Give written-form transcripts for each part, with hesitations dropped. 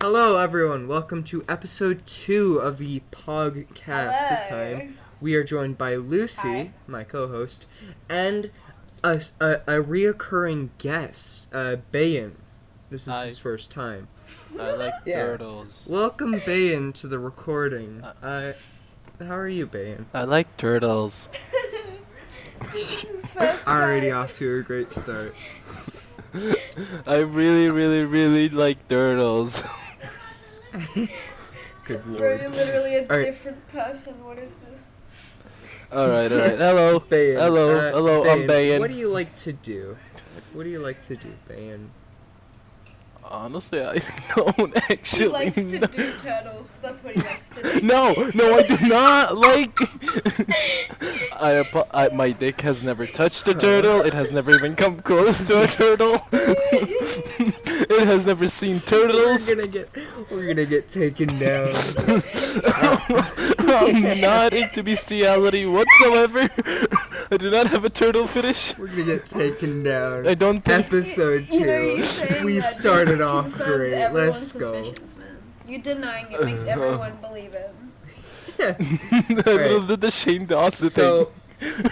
Hello, everyone. Welcome to episode 2 of the PogCast. This time, we are joined by Lucy, Hi. my co-host, and a reoccurring guest, Bayan. This is Hi. his first time. I like Yeah. turtles. Welcome, Bayan, to the recording. How are you, Bayan? I like turtles. This is his first Already time. off to a great start. I really like turtles. Good Bro, lord. you're literally a Alright. different person. What is this? Alright. Hello. Bayan. Hello, I'm Bayan. What do you like to do? Bayan? Honestly, I don't He actually likes to know. do turtles. That's what he likes to do. No, I do not like. My dick has never touched a turtle. It has never even come close to a turtle. It has never seen turtles. We're gonna get taken down. I'm not into bestiality whatsoever. I do not have a turtle fetish. We're gonna get taken down. I don't think. Episode 2. You saying We that just started off confirms great. everyone's Let's go. suspicions, man. You denying it makes everyone believe it. The Shane Dawson So, thing.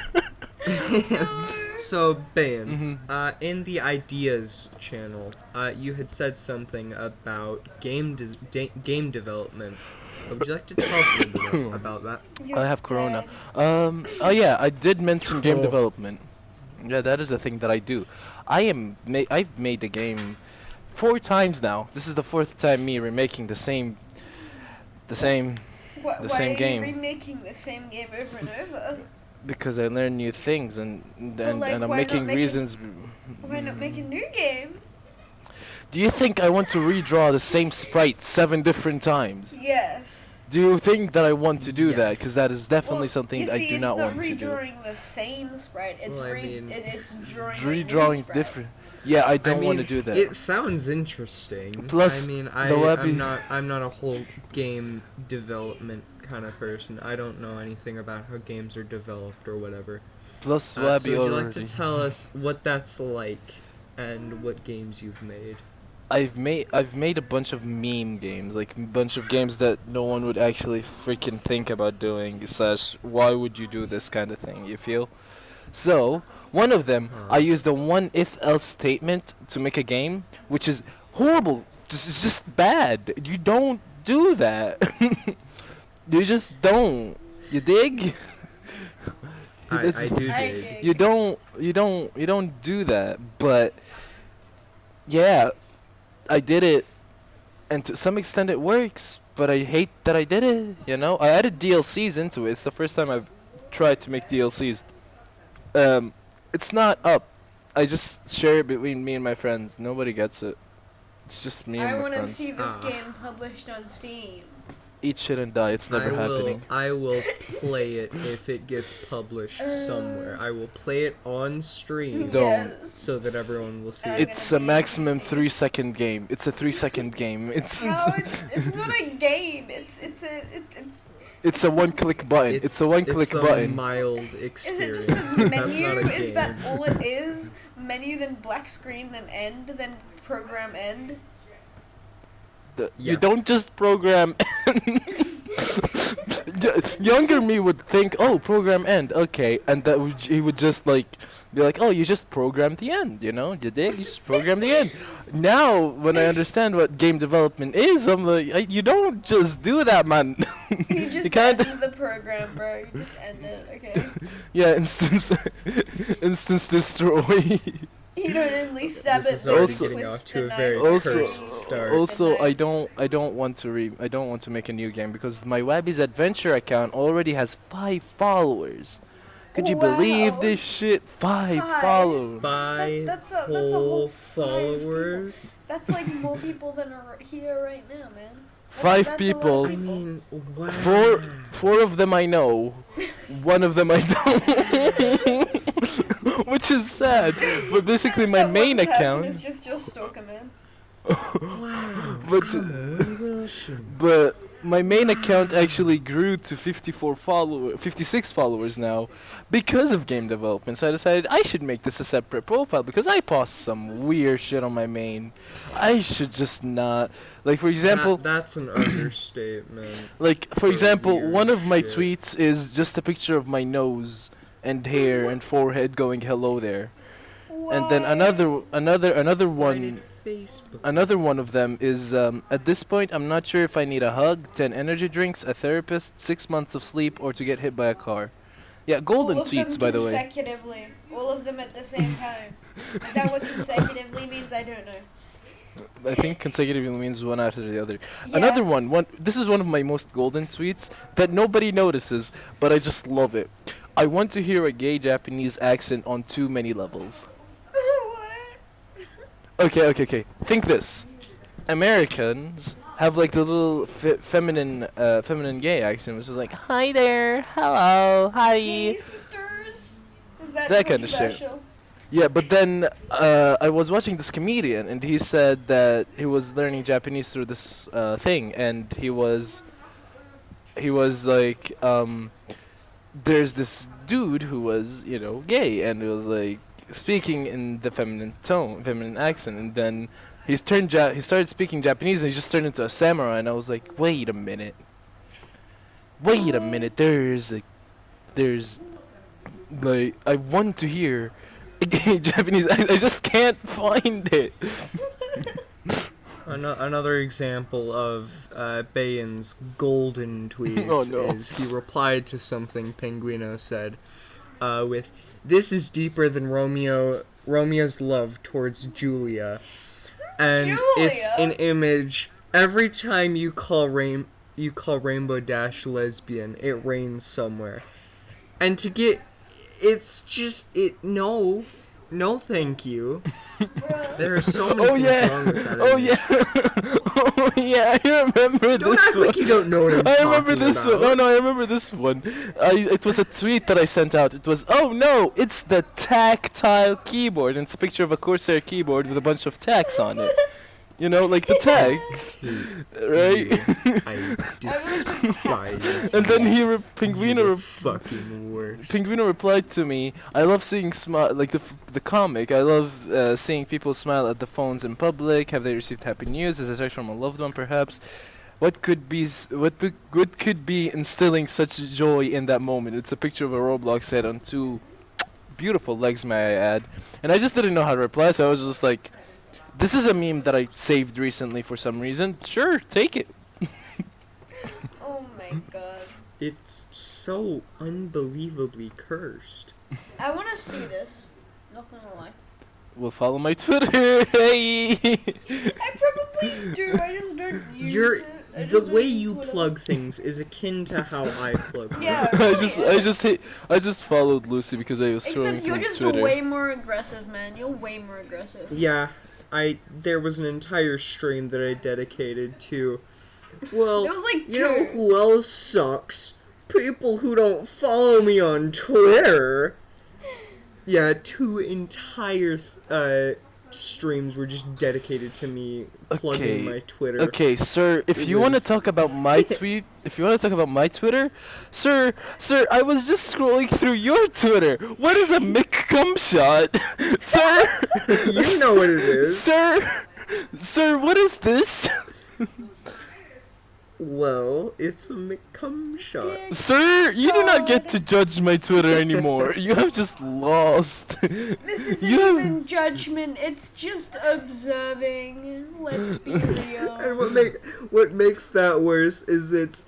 so Bayan, Mhm. in the ideas channel, you had said something about game development. Would you like to tell us a little bit about that? You're I have corona. dead. Oh yeah, I did mention game Cool. development. Yeah, that is a thing that I do. I've made the game 4 times now. This is the 4th time me remaking the same Why same are game. you remaking the same game over and over? because I learn new things and like, I'm why not making make it- reasons. Why not make a new game? Do you think I want to redraw the same sprite 7 different times? Yes. Do you think that I want to do that? Yes. Because that is definitely Well, something you see, I do not want to It's do. not redrawing the same sprite. It's Well, I mean, it's drawing Redrawing a new sprite. different. Yeah, I don't want to do that. It sounds interesting. Plus, I mean, the webby- I'm not a whole game development kind of person. I don't know anything about how games are developed or whatever. Plus, So Wabby would you like already. to tell us what that's like and what games you've made? I've made a bunch of meme games, like a bunch of games that no one would actually freaking think about doing. Slash, why would you do this kind of thing? You feel? So one of them, Huh. I used a one if else statement to make a game, which is horrible. This is just bad. You don't do that. You just don't. You dig? I do I dig. dig. You don't do that. But yeah, I did it, and to some extent it works. But I hate that I did it. You know, I added DLCs into it. It's the first time I've tried to make DLCs. It's not up. I just share it between me and my friends. Nobody gets it. It's just me and I my want to friends. see this Ah. game published on Steam. Eat shit and die. It's never happening. I will play it if it gets published somewhere. I will play it on stream Don't. Yes. so that everyone will see I'm it. It's gonna a be maximum amazing. 3-second game. It's a 3-second game. It's It's not a game. it's a one-click button. It's a one-click button. Mild Is it experience. just a but that's menu? not a Is game. that all it is? Menu, then black screen, then end, then program end. You Yes. don't just program. Younger me would think, oh, program end, okay, and he would just like be like, oh, you just program the end, you know, you dig? You just program the end. Now, when I understand what game development is, I'm like, you don't just do that, man. You just can't- end the program, bro. You just end it, okay? Yeah, instance destroy. You don't only stab This it, is but already you getting twist off to the a knife very and Also, cursed start. also, The I knife. don't want to make a new game because my Wabby's Adventure account already has 5 followers. Could you believe Wow. this shit? 5 5. followers. That's a whole 5 followers. That's like more people than are here right now, man. 5 That's people. A lot I of people. mean, wow. Four of them I know. One of them I don't. Which is sad. But basically my That main one person account. is just your stalker, man. Wow. But Come on, Wilson. but my main account actually grew to 56 followers now because of game development. So I decided I should make this a separate profile because I post some weird shit on my main. I should just not. Like for example, That's an understatement. like for for example, weird one of my shit. tweets is just a picture of my nose and hair and forehead going hello there. And then Why? another Why one did Facebook? Another one of them is at this point I'm not sure if I need a hug, 10 energy drinks, a therapist, 6 months of sleep, or to get hit by a car. Yeah, golden All of them tweets by the way. consecutively. All of them at the same time. Is that what consecutively means? I don't know. I think consecutively means one after the other. Yeah. Another one. This is one of my most golden tweets that nobody notices, but I just love it. I want to hear a gay Japanese accent on too many levels. What? Okay. Think this. Americans have like the little feminine gay accent, which is like, hi there, hello, hi. Hey, sisters. Is that That kind of shit. controversial? Yeah, but then I was watching this comedian, and he said that he was learning Japanese through this thing, and he was like, there's this dude who was, gay, and it was like speaking in the feminine accent, and then he started speaking Japanese, and he just turned into a samurai, and I was like, wait a minute, there's like I want to hear Japanese. I just can't find it. Another example of Bayan's golden tweets Oh, no. is he replied to something Penguino said with, "This is deeper than Romeo's love towards Julia," and it's Julia? an image. Every time you call Rainbow Dash lesbian, it rains somewhere, and to get, it's just no, thank you. Bruh. There are so many Oh things yeah. wrong with that Oh image. yeah. Oh yeah. I remember Don't this act one. like you don't know what I'm I remember talking this about. one. Oh no, I remember this one. It was a tweet that I sent out. It was, oh no, it's the tactile keyboard, and it's a picture of a Corsair keyboard with a bunch of tacks on it. Like the tags, right? I despise And then you. Pinguino You're the fucking worst. Pinguino replied to me, I love seeing like the comic. I love seeing people smile at the phones in public. Have they received happy news? Is it text from a loved one, perhaps? What could be instilling such joy in that moment? It's a picture of a Roblox head on two beautiful legs, may I add. And I just didn't know how to reply, so I was just like, this is a meme that I saved recently for some reason. Sure, take it. Oh my god. It's so unbelievably cursed. I want to see this. Not gonna lie. Well, follow my Twitter. Hey. I probably do. I just don't use You're it. I the just way don't use you Twitter. plug things is akin to how I plug. Yeah. I just followed Lucy because I was scrolling Except you're through just Twitter. way more aggressive, man. You're way more aggressive. Yeah, there was an entire stream that I dedicated to. Well, It was like you know two. who else sucks? People who don't follow me on Twitter. Yeah, 2 entire streams were just dedicated to me plugging Okay, my Twitter. Okay, sir, if It you want to was- talk about my tweet, if you want to talk about my Twitter, sir, I was just scrolling through your Twitter. What is a McCum shot? Sir, You know what it is. Sir, what is this? Well, it's a McCum shot. Yeah. Sir, you do not get God. to judge my Twitter anymore. You have just lost. This isn't You- even judgment. It's just observing. Let's be real. And what makes that worse is it's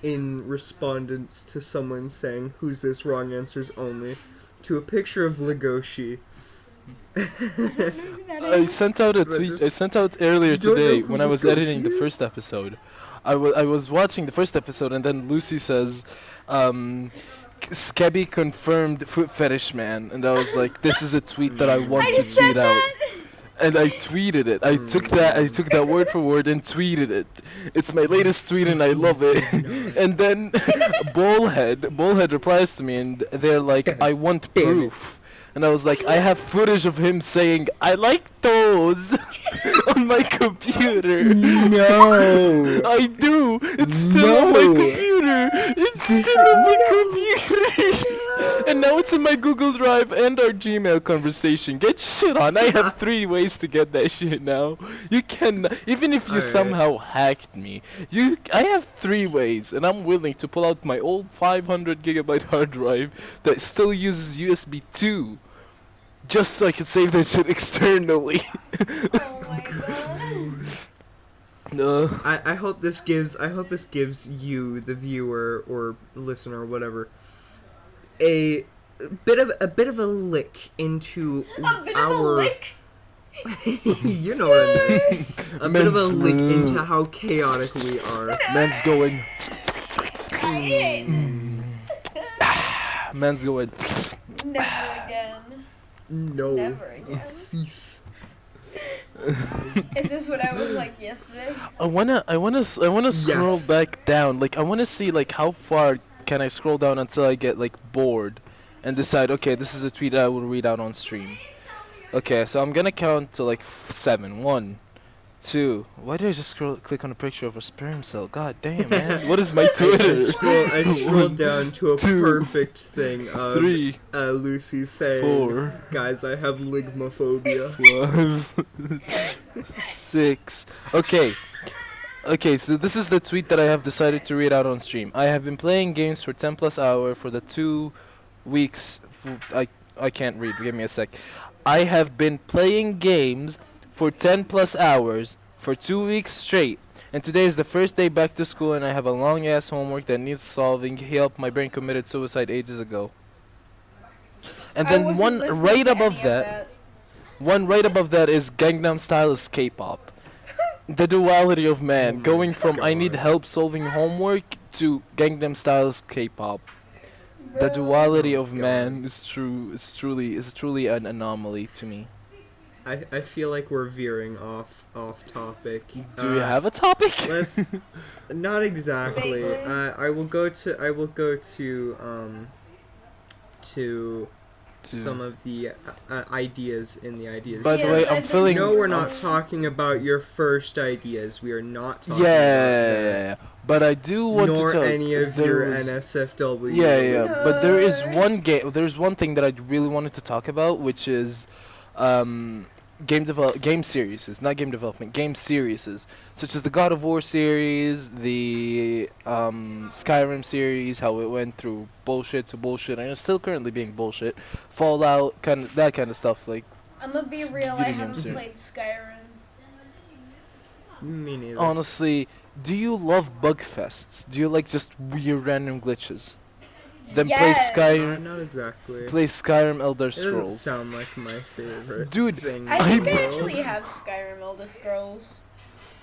in respondence to someone saying "Who's this?" wrong answers only, to a picture of Legoshi. I sent out a But tweet. just- I sent out earlier You don't know today who when I was Legoshi editing the is? first episode. I was watching the first episode, and then Lucy says, "Skelie confirmed foot fetish man," and I was like, "This is a tweet that I want I to just said tweet out." that. And I tweeted it. I took that word for word and tweeted it. It's my latest tweet, and I love it. And then Bullhead replies to me, and they're like, "I want Damn it. proof." And I was like, I have footage of him saying, "I like those" on my computer. No. I do. It's still on my No. computer. It's This- still on my no. computer. And now it's in my Google Drive and our Gmail conversation. Get shit on. I have 3 ways to get that shit now. You can, even if you Alright. somehow hacked me, I have 3 ways, and I'm willing to pull out my old 500 gigabyte hard drive that still uses USB 2, just so I can save that shit externally. Oh my god. I hope this gives you, the viewer or listener or whatever, a bit of a lick into A bit our of a lick? you know what I mean. A bit of a Men's lick loo. into how chaotic we are. Man's going. I hate Man's going. this. Never again. No. Never again. Cease. Is this what I was like yesterday? I wanna scroll Yes. back down. Like I wanna see like how far can I scroll down until I get like bored, and decide, okay, this is a tweet I will read out on stream. Okay, so I'm gonna count to like 7. 1, 2. Why did I just click on a picture of a sperm cell? God damn, man. What is my I Twitter? scrolled down to a 2, perfect thing of 3, Lucy saying, 4, "Guys, I have ligmophobia." 5, 6. Okay, so this is the tweet that I have decided to read out on stream. I have been playing games for 10 plus hour for the 2 weeks. I can't read. Give me a sec. I have been playing games for 10 plus hours for 2 weeks straight. And today is the first day back to school, and I have a long ass homework that needs solving. Help, my brain committed suicide ages ago. And I then wasn't one listening right to above any of that. One right above that is Gangnam Style is K-pop. The duality of man, Oh my going from I need God. help solving homework to Gangnam Style is K-pop. The Bro. duality Oh of God. man is truly an anomaly to me. I feel like we're veering off topic. Do we have a topic? Let's not exactly. Vaguely. I will go to some of the ideas in the ideas. By the Yes, way, I I'm think feeling. no, we're not talking about your first ideas. We are not talking about Yeah, but I do that. want Nor to tell. any of there your was- NSFW. Yeah, but there is No. one game. There's one thing that I really wanted to talk about, which is, game series, not game development, game series, such as the God of War series, the Skyrim series, how it went through bullshit to bullshit, and it's still currently being bullshit. Fallout, that kind of stuff. Like I'm gonna be S- real, I video haven't games here. played Skyrim. Me neither. honestly, do you love bug fests? Do you like just weird random glitches? Then Yes. play Skyrim. Not exactly. Play Skyrim Elder It doesn't Scrolls. sound like my favorite Dude, thing. I in think the I world. actually have Skyrim Elder Scrolls.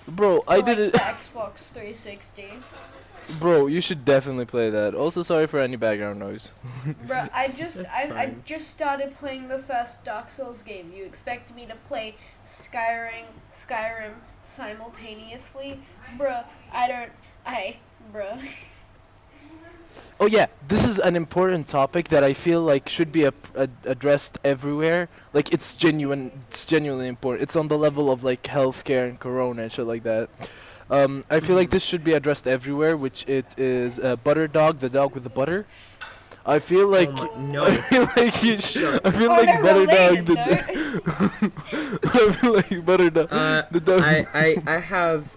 Bro, For, I like, did it. the Xbox 360. Bro, you should definitely play that. Also, sorry for any background noise. Bro, I That's I fine. just started playing the first Dark Souls game. You expect me to play Skyrim simultaneously? Bruh, bruh. Oh yeah, this is an important topic that I feel like should be addressed everywhere. Like it's genuinely important. It's on the level of like healthcare and corona and shit like that. I feel like this should be addressed everywhere, which it is Butter Dog, the dog with the butter. I feel like Oh my- no. I feel like you Shut I feel On like a Butter Dog related the note, I feel like Butter Dog the dog.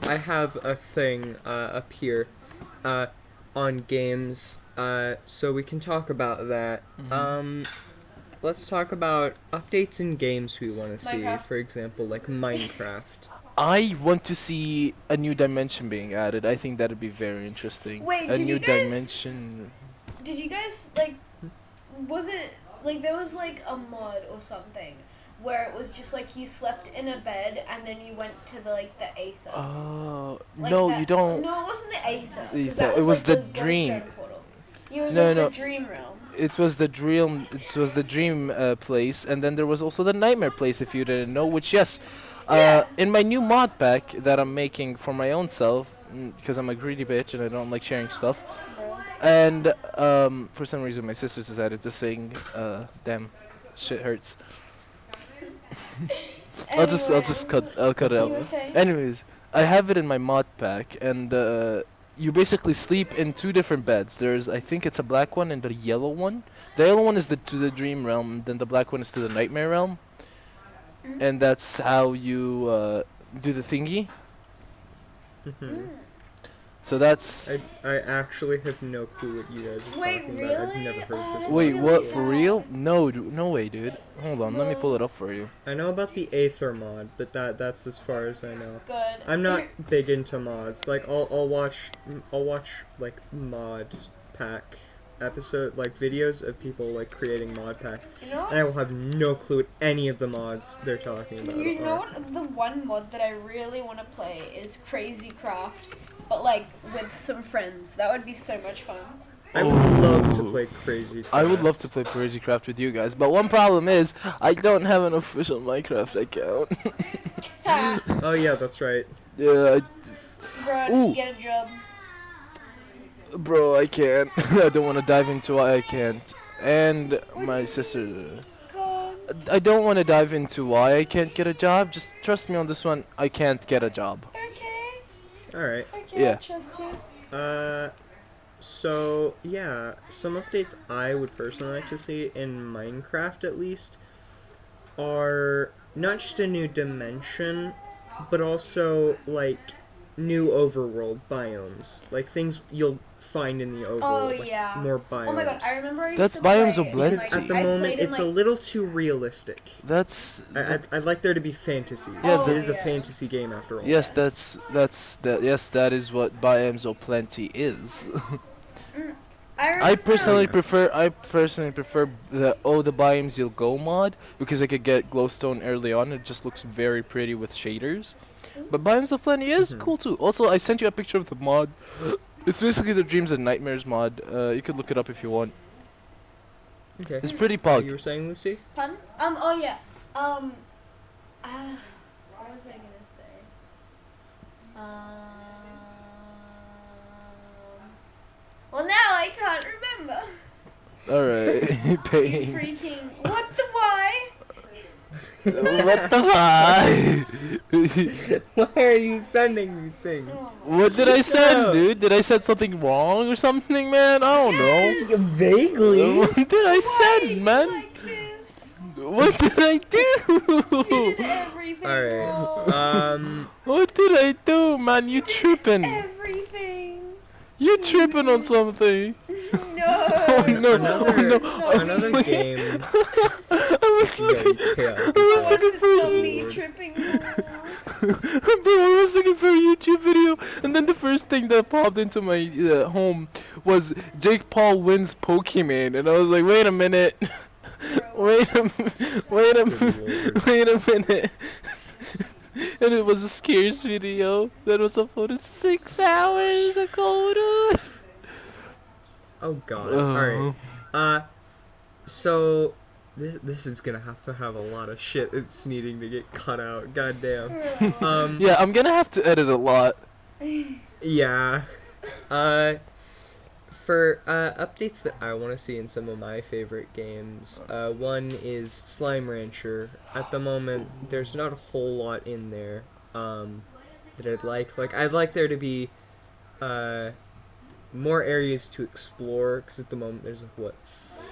I have a thing up here on games, so we can talk about that. Let's talk about updates in games we want to see. Minecraft. For example, like Minecraft. I want to see a new dimension being added. I think that'd be very interesting. Wait, a did new you guys- dimension. did you guys, like, was it, like, there was, like, a mod or something where it was just, like, you slept in a bed and then you went to the, like, the Aether. Oh Like no, that- you don't. No, it wasn't the Aether. 'Cause Aether, that it was, was like, the Glowstone dream. portal. Yeah, it was No, like no. the dream realm. It was the dream. It was the dream place, and then there was also the nightmare place. If you didn't know, which yes, Yeah. in my new mod pack that I'm making for my own self, because I'm a greedy bitch and I don't like sharing stuff. Bro. And for some reason, my sisters decided to sing. Damn, shit hurts. I'll cut it You out. were saying? Anyways, I have it in my mod pack, and you basically sleep in two different beds. I think it's a black one and a yellow one. The yellow one is to the dream realm, then the black one is to the nightmare realm, Mm. and that's how you do the thingy. Mm. So that's. I actually have no clue what you guys are Wait, talking about. I've really? never heard Oh, this that's Wait, before. what? really For sad. real? No, no way, dude. Hold on, let me pull it up for you. I know about the Aether mod, but that's as far as I know. Good. I'm not big into mods. Like I'll watch like mod pack episode like videos of people like creating mod packs, You know and I what? will have no clue what any of the mods they're talking about You know are. what? The one mod that I really want to play is Crazy Craft, but like with some friends. That would be so much fun. I would love to play Crazy. I would Craft. love to play Crazy Craft with you guys, but one problem is I don't have an official Minecraft account. Oh yeah, that's right. Yeah, Bro, Ooh. just get a job. bro, I can't. I don't want to dive into why I can't. And What do my you sister. mean? Just go. I don't want to dive into why I can't get a job. Just trust me on this one. I can't get a job. Okay. All right. Okay, Yeah. I trust you. So yeah, some updates I would personally like to see in Minecraft at least are not just a new dimension, but also like new overworld biomes, like things you'll find in the overworld. Oh, like, yeah. more biomes. Oh my god, I remember I used That's to Biomes play of in, like, Because at the I moment played in, it's a like, little too realistic. That's. I'd like there to be fantasy. Yeah, it is a yeah. fantasy game after all. Yes, yes, that is what Biomes of Plenty is. I personally prefer the the biomes you'll go mod because I could get glowstone early on. It just looks very pretty with shaders. But Biomes of Plenty is Mhm. cool too. Also, I sent you a picture of the mod. It's basically the Dreams and Nightmares mod. You could look it up if you want. Okay. It's pretty You pog. were saying, Lucy? Pardon? Oh yeah. What was I gonna say? Well, now I can't remember. Alright, You paying. freaking. What the why? What the fuck? Why are you sending these things? Oh. What did I send, No. dude? Did I send something wrong or something, man? I don't know. Vaguely. What did I Why send, man? like this? What did I You do? did everything Alright. wrong. What did I do, man? You tripping? Everything. You tripping on something? No. Oh no! Another, Oh, no. another looking- game. I was looking. chaotic. was What? looking It's for not you. me tripping balls. Bro, I was looking for a YouTube video, and then the first thing that popped into my home was Jake Paul wins Pokemon, and I was like, wait a minute, wait a minute, and it was a Scares video that was uploaded 6 hours ago, dude. Oh god. Alright. So this is gonna have to have a lot of shit that's needing to get cut out. God damn. Yeah, I'm gonna have to edit a lot. Yeah. For updates that I want to see in some of my favorite games, one is Slime Rancher. At the moment, there's not a whole lot in there that I'd like. Like, I'd like there to be more areas to explore, because at the moment there's, like, what,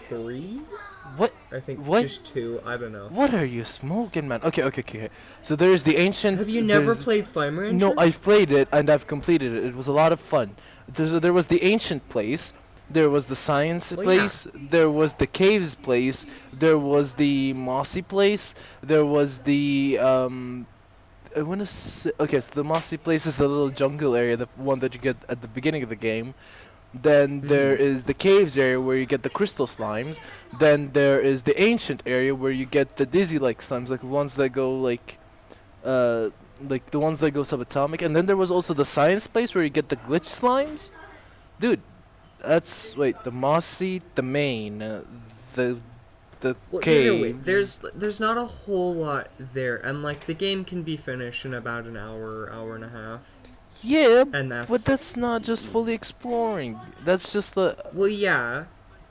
3? What? I think What? just 2. I don't know. What are you smoking, man? Okay. So there's the ancient. Have you never there's- played Slime Rancher? No, I've played it and I've completed it. It was a lot of fun. There was the ancient place, there was the science Well, yeah. place, there was the caves place, there was the mossy place, there was the I want to say, okay, so the mossy place is the little jungle area, the one that you get at the beginning of the game. Then there is the caves area where you get the crystal slimes. Then there is the ancient area where you get the dizzy-like slimes, like the ones that go like the ones that go subatomic. And then there was also the science place where you get the glitch slimes. Dude, that's the mossy, the main, the Well, cave. either way, there's not a whole lot there, and like the game can be finished in about an hour and a half, Yeah, and that's but that's not just fully exploring. That's just the well, yeah,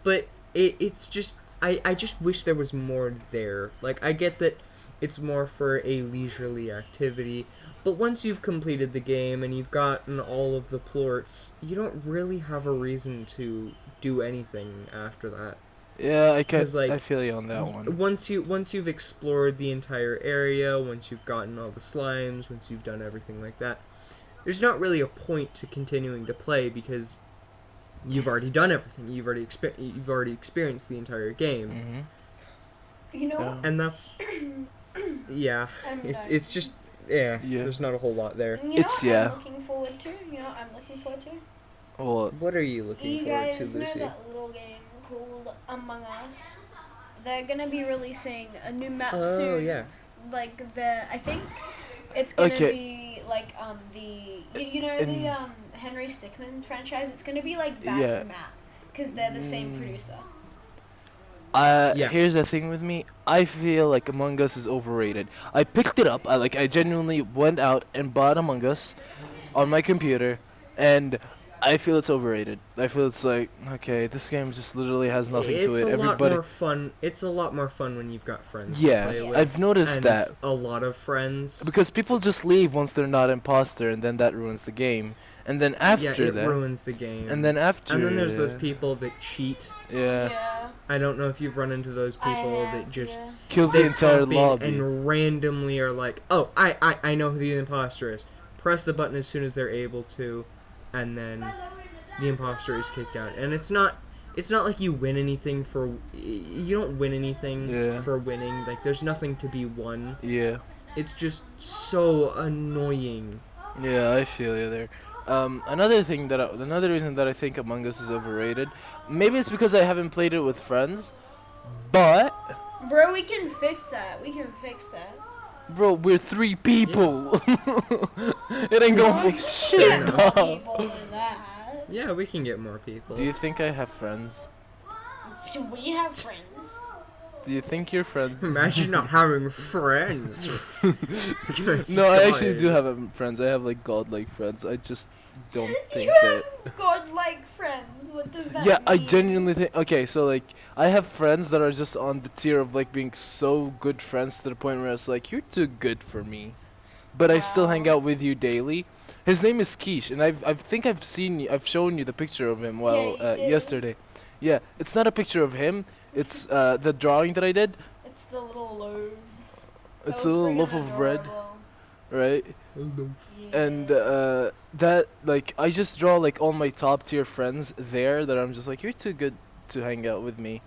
but it's just I just wish there was more there. Like I get that it's more for a leisurely activity. But once you've completed the game and you've gotten all of the plorts, you don't really have a reason to do anything after that. Yeah, Because I feel you on that one. once you've explored the entire area, once you've gotten all the slimes, once you've done everything like that, there's not really a point to continuing to play because you've already done everything. You've already experienced the entire game, Mm-hmm. You know, Yeah. and that's yeah. I'm It's just yeah. Yeah. There's not a whole lot there. You know It's- what yeah. I'm looking forward to? You know what I'm looking forward to? Well, What are you looking You forward to, guys know Lucy? that little game called Among Us? They're gonna be releasing a new map Oh soon. yeah. Like I think it's gonna Okay. be like you know In- the Henry Stickmin franchise. It's gonna be like that Yeah. map because they're the same Mm. producer. Yeah. Here's the thing with me. I feel like Among Us is overrated. I picked it up. I genuinely went out and bought Among Us on my computer, and I feel it's overrated. I feel it's like, okay, this game just literally has nothing It's to it. a lot Everybody, more fun. It's a lot more fun when you've got friends. Yeah, to play with, I've noticed and that. a lot of friends. Because people just leave once they're not imposter, and then that ruins the game. And then Yeah, after it that, ruins the game. and then after, And then there's those people that cheat. Yeah, I don't know if you've run into those people that just kill the they entire pop in lobby. and randomly are like, oh, I know who the imposter is. Press the button as soon as they're able to, and then the imposter is kicked out. And it's not like you win anything for you don't win anything Yeah. for winning. Like there's nothing to be won. Yeah, It's just so annoying. yeah, I feel you there. Another reason that I think Among Us is overrated, maybe it's because I haven't played it with friends, but Bro, we can fix that. We can fix that. bro, we're 3 people. It ain't gonna fix shit, Get more dog. people than that. Yeah, we can get more people. Do you think I have friends? Do we have friends? Do you think you're friends? Imagine not having friends. No, I actually do have friends. I have like godlike friends. I just don't think You that. have godlike friends. What does that Yeah, mean? I genuinely think. Okay, so like I have friends that are just on the tier of like being so good friends to the point where it's like you're too good for me, but I still hang Wow. out with you daily. His name is Quiche, and I've shown you the picture of him you did. yesterday. Yeah, it's not a picture of him. It's the drawing that I did. It's the little loaves. It's That a was little friggin' loaf of bread, adorable. right? Yeah. And that like I just draw like all my top tier friends there that I'm just like you're too good to hang out with me.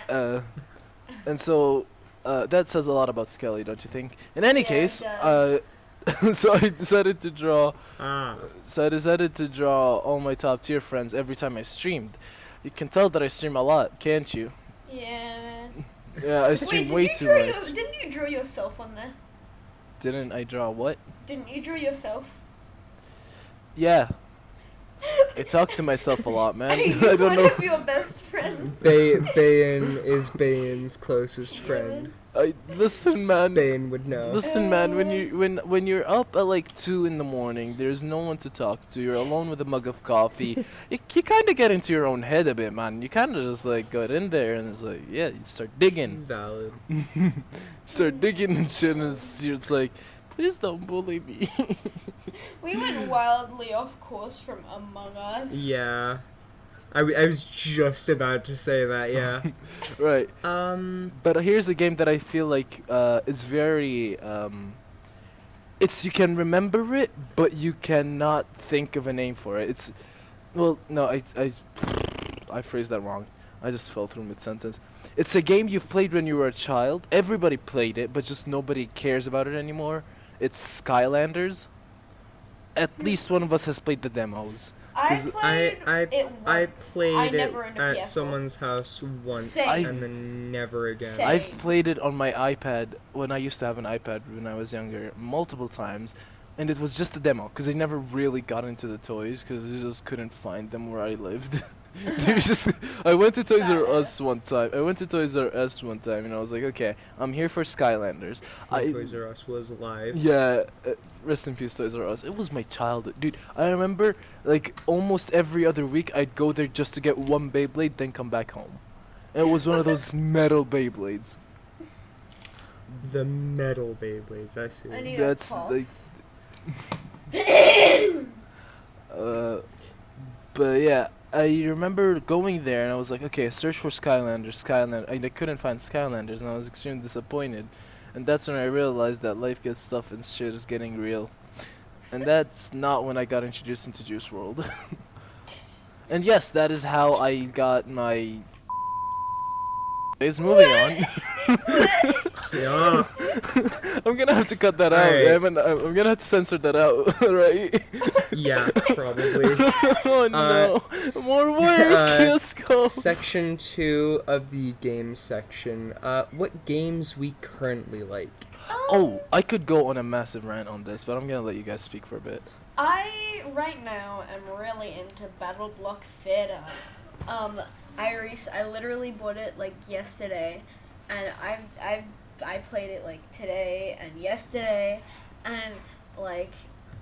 And so that says a lot about Skelie, don't you think? In any Yeah, it case, does. so I decided to draw. Ah, So I decided to draw all my top tier friends every time I streamed. You can tell that I stream a lot, can't you? Yeah, man. Yeah, I stream way too much. Didn't you draw yourself on there? Didn't I draw what? Didn't you draw yourself? Yeah. I talk to myself a lot, man. Are you I don't one know. of your best friends? Bayan is Bayan's closest friend. Listen, man. Bayan would know. Listen, man. When you're up at like 2 in the morning, there's no one to talk to. You're alone with a mug of coffee. you kind of get into your own head a bit, man. You kind of just like got in there and it's like, yeah, you start digging, Valid. start digging and shit. And it's like, please don't bully me. We went wildly off course from Among Us. Yeah. I was just about to say that, yeah. Right. Um, But here's a game that I feel like is very it's you can remember it, but you cannot think of a name for it. It's well, no, I phrased that wrong. I just fell through mid sentence. It's a game you've played when you were a child. Everybody played it, but just nobody cares about it anymore. It's Skylanders. At least one of us has played the demos. I 'Cause played it I once. played I it never owned a at PS4. someone's house once Same. and then never again. Same. I've played it on my iPad when I used to have an iPad when I was younger multiple times, and it was just a demo because I never really got into the toys because I just couldn't find them where I lived. They were just I went to Toys R Us one time. And I was like, okay, I'm here for Skylanders. Toys R Us was live. Yeah, rest in peace, Toys R Us. It was my childhood, dude. I remember like almost every other week I'd go there just to get one Beyblade, then come back home. And it was one of those metal Beyblades. The metal Beyblades, I see. I need That's a cough. like. But yeah, I remember going there and I was like, okay, search for Skylanders, I couldn't find Skylanders and I was extremely disappointed. And that's when I realized that life gets tough and shit is getting real. And that's not when I got introduced into Juice World. And yes, that is how I got my. Is moving on. Yeah. I'm gonna have to cut that out. Alright. I'm gonna have to censor that out, right? Yeah, probably. Oh no, more work. Let's go. Section 2 of the game section. What games we currently like? Oh, I could go on a massive rant on this, but I'm gonna let you guys speak for a bit. I right now am really into Battle Block Theater. I literally bought it like yesterday, and I played it like today and yesterday, and like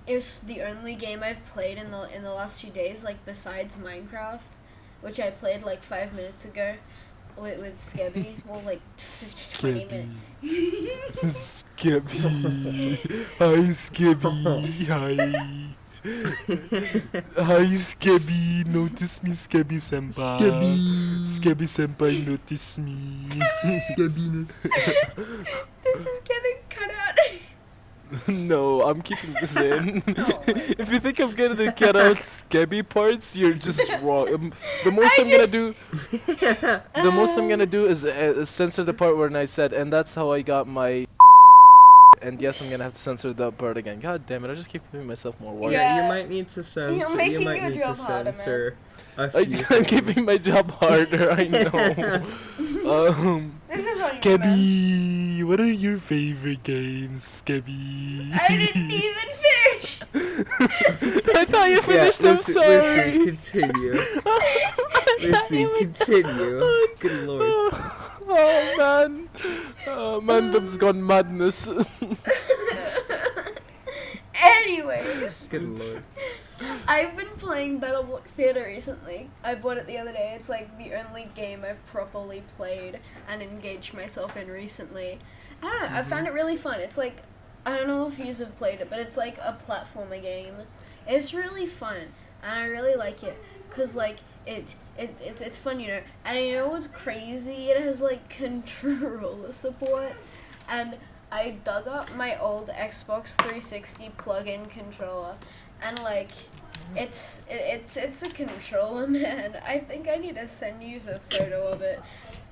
it's the only game I've played in the last 2 days, like besides Minecraft, which I played like 5 minutes ago with Skelie. Well, like 20 minutes. Skelie. Hi, Skelie. Hi. Hi, Skelie. Notice me, Skelie senpai. Skelie senpai, notice me. Skebiness. This is getting cut out. No, I'm keeping this in. Oh my If you think I'm gonna cut out Skelie parts, you're just wrong. The most I I'm gonna just- do, the most I'm gonna do is censor the part where I said, and that's how I got my. And yes, I'm gonna have to censor that part again. God damn it! I just keep giving myself more work. Yeah. You might need to censor. You making might your need job to harder, man. censor a few I'm things. keeping my job harder. I know. This is on you, man. Skelie, what are your favorite games, Skelie? I didn't even finish. I thought you finished. I'm listen, sorry. Listen, continue. Listen, continue. Good lord. Oh man, Mandom's gone madness. Anyways, Good lord. I've been playing Battle Block Theater recently. I bought it the other day. It's like the only game I've properly played and engaged myself in recently. I don't know, I found it really fun. It's like, I don't know if you have played it, but it's like a platformer game. It's really fun, and I really like it, cause like it's fun, you know. And you know what's crazy? It has like controller support, and I dug up my old Xbox 360 plug-in controller, and like it's a controller, man. I think I need to send you a photo of it.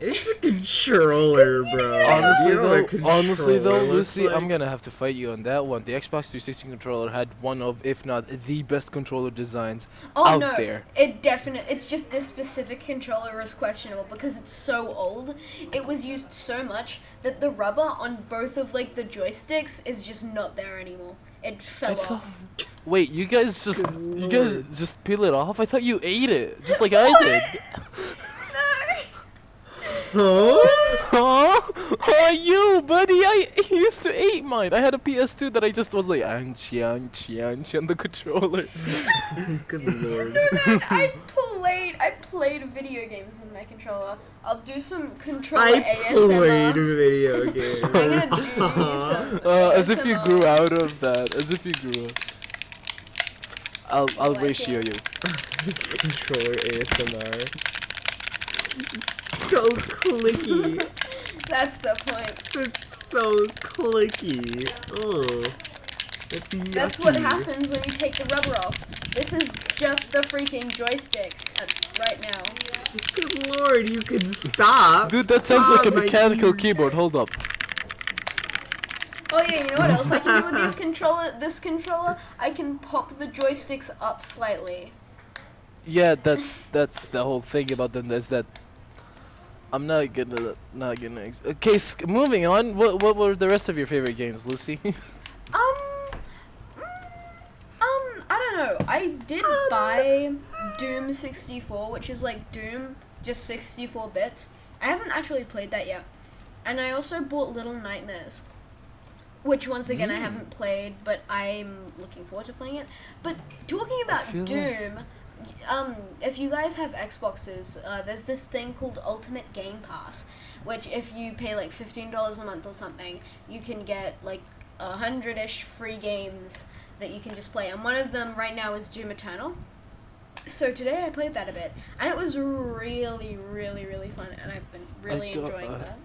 It's a controller, bro. Honestly You know what a honestly though, controller looks Lucy, like? I'm gonna have to fight you on that one. The Xbox 360 controller had one of, if not the best controller designs Oh out no, there. it's just this specific controller is questionable because it's so old. It was used so much that the rubber on both of like the joysticks is just not there anymore. It fell off. Wait, you guys Good just peel it off? I thought you ate it, just like I did. Huh? Huh? Oh, you, buddy! I used to eat mine. I had a PS2 that I just was like, anchi, anchi, anchi on the controller. Good lord. No, I played video games with my controller. I'll do some controller I ASMR. played video games. I'm gonna do some As if you ASMR. grew out of that. As if you grew up. I'll like ratio it. you. Controller ASMR. So clicky. That's the point. It's so clicky. Oh, that's yucky. That's what happens when you take the rubber off. This is just the freaking joysticks right now. Good lord, you can stop. Dude, that sounds like a my mechanical ears. keyboard. Hold up. Oh yeah, you know what else I can do with this controller? I can pop the joysticks up slightly. Yeah, that's the whole thing about them. Is that I'm not gonna. Okay, moving on. What were the rest of your favorite games, Lucy? I don't know. I did buy Doom 64, which is like Doom, just 64 bits. I haven't actually played that yet. And I also bought Little Nightmares, which once again I haven't played, but I'm looking forward to playing it. But talking about feel Doom, if you guys have Xboxes, there's this thing called Ultimate Game Pass, which if you pay like $15 a month or something, you can get like 100-ish free games that you can just play. And one of them right now is Doom Eternal. So today I played that a bit, and it was really, really, really fun, and I've been really enjoying that.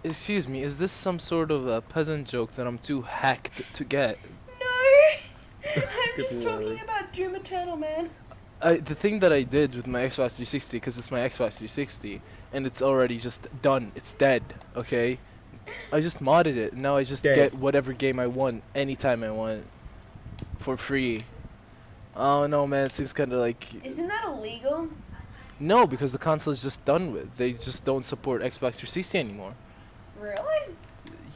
Excuse me, is this some sort of a peasant joke that I'm too hacked to get? No! I'm just Lord. talking about Doom Eternal, man. The thing that I did with my Xbox 360, because it's my Xbox 360, and it's already just done. It's dead, okay? I just modded it, and now I just get whatever game I want, anytime I want, for free. Oh no, man, it seems kind of like... Isn't that illegal? No, because the console is just done with. They just don't support Xbox 360 anymore. Really?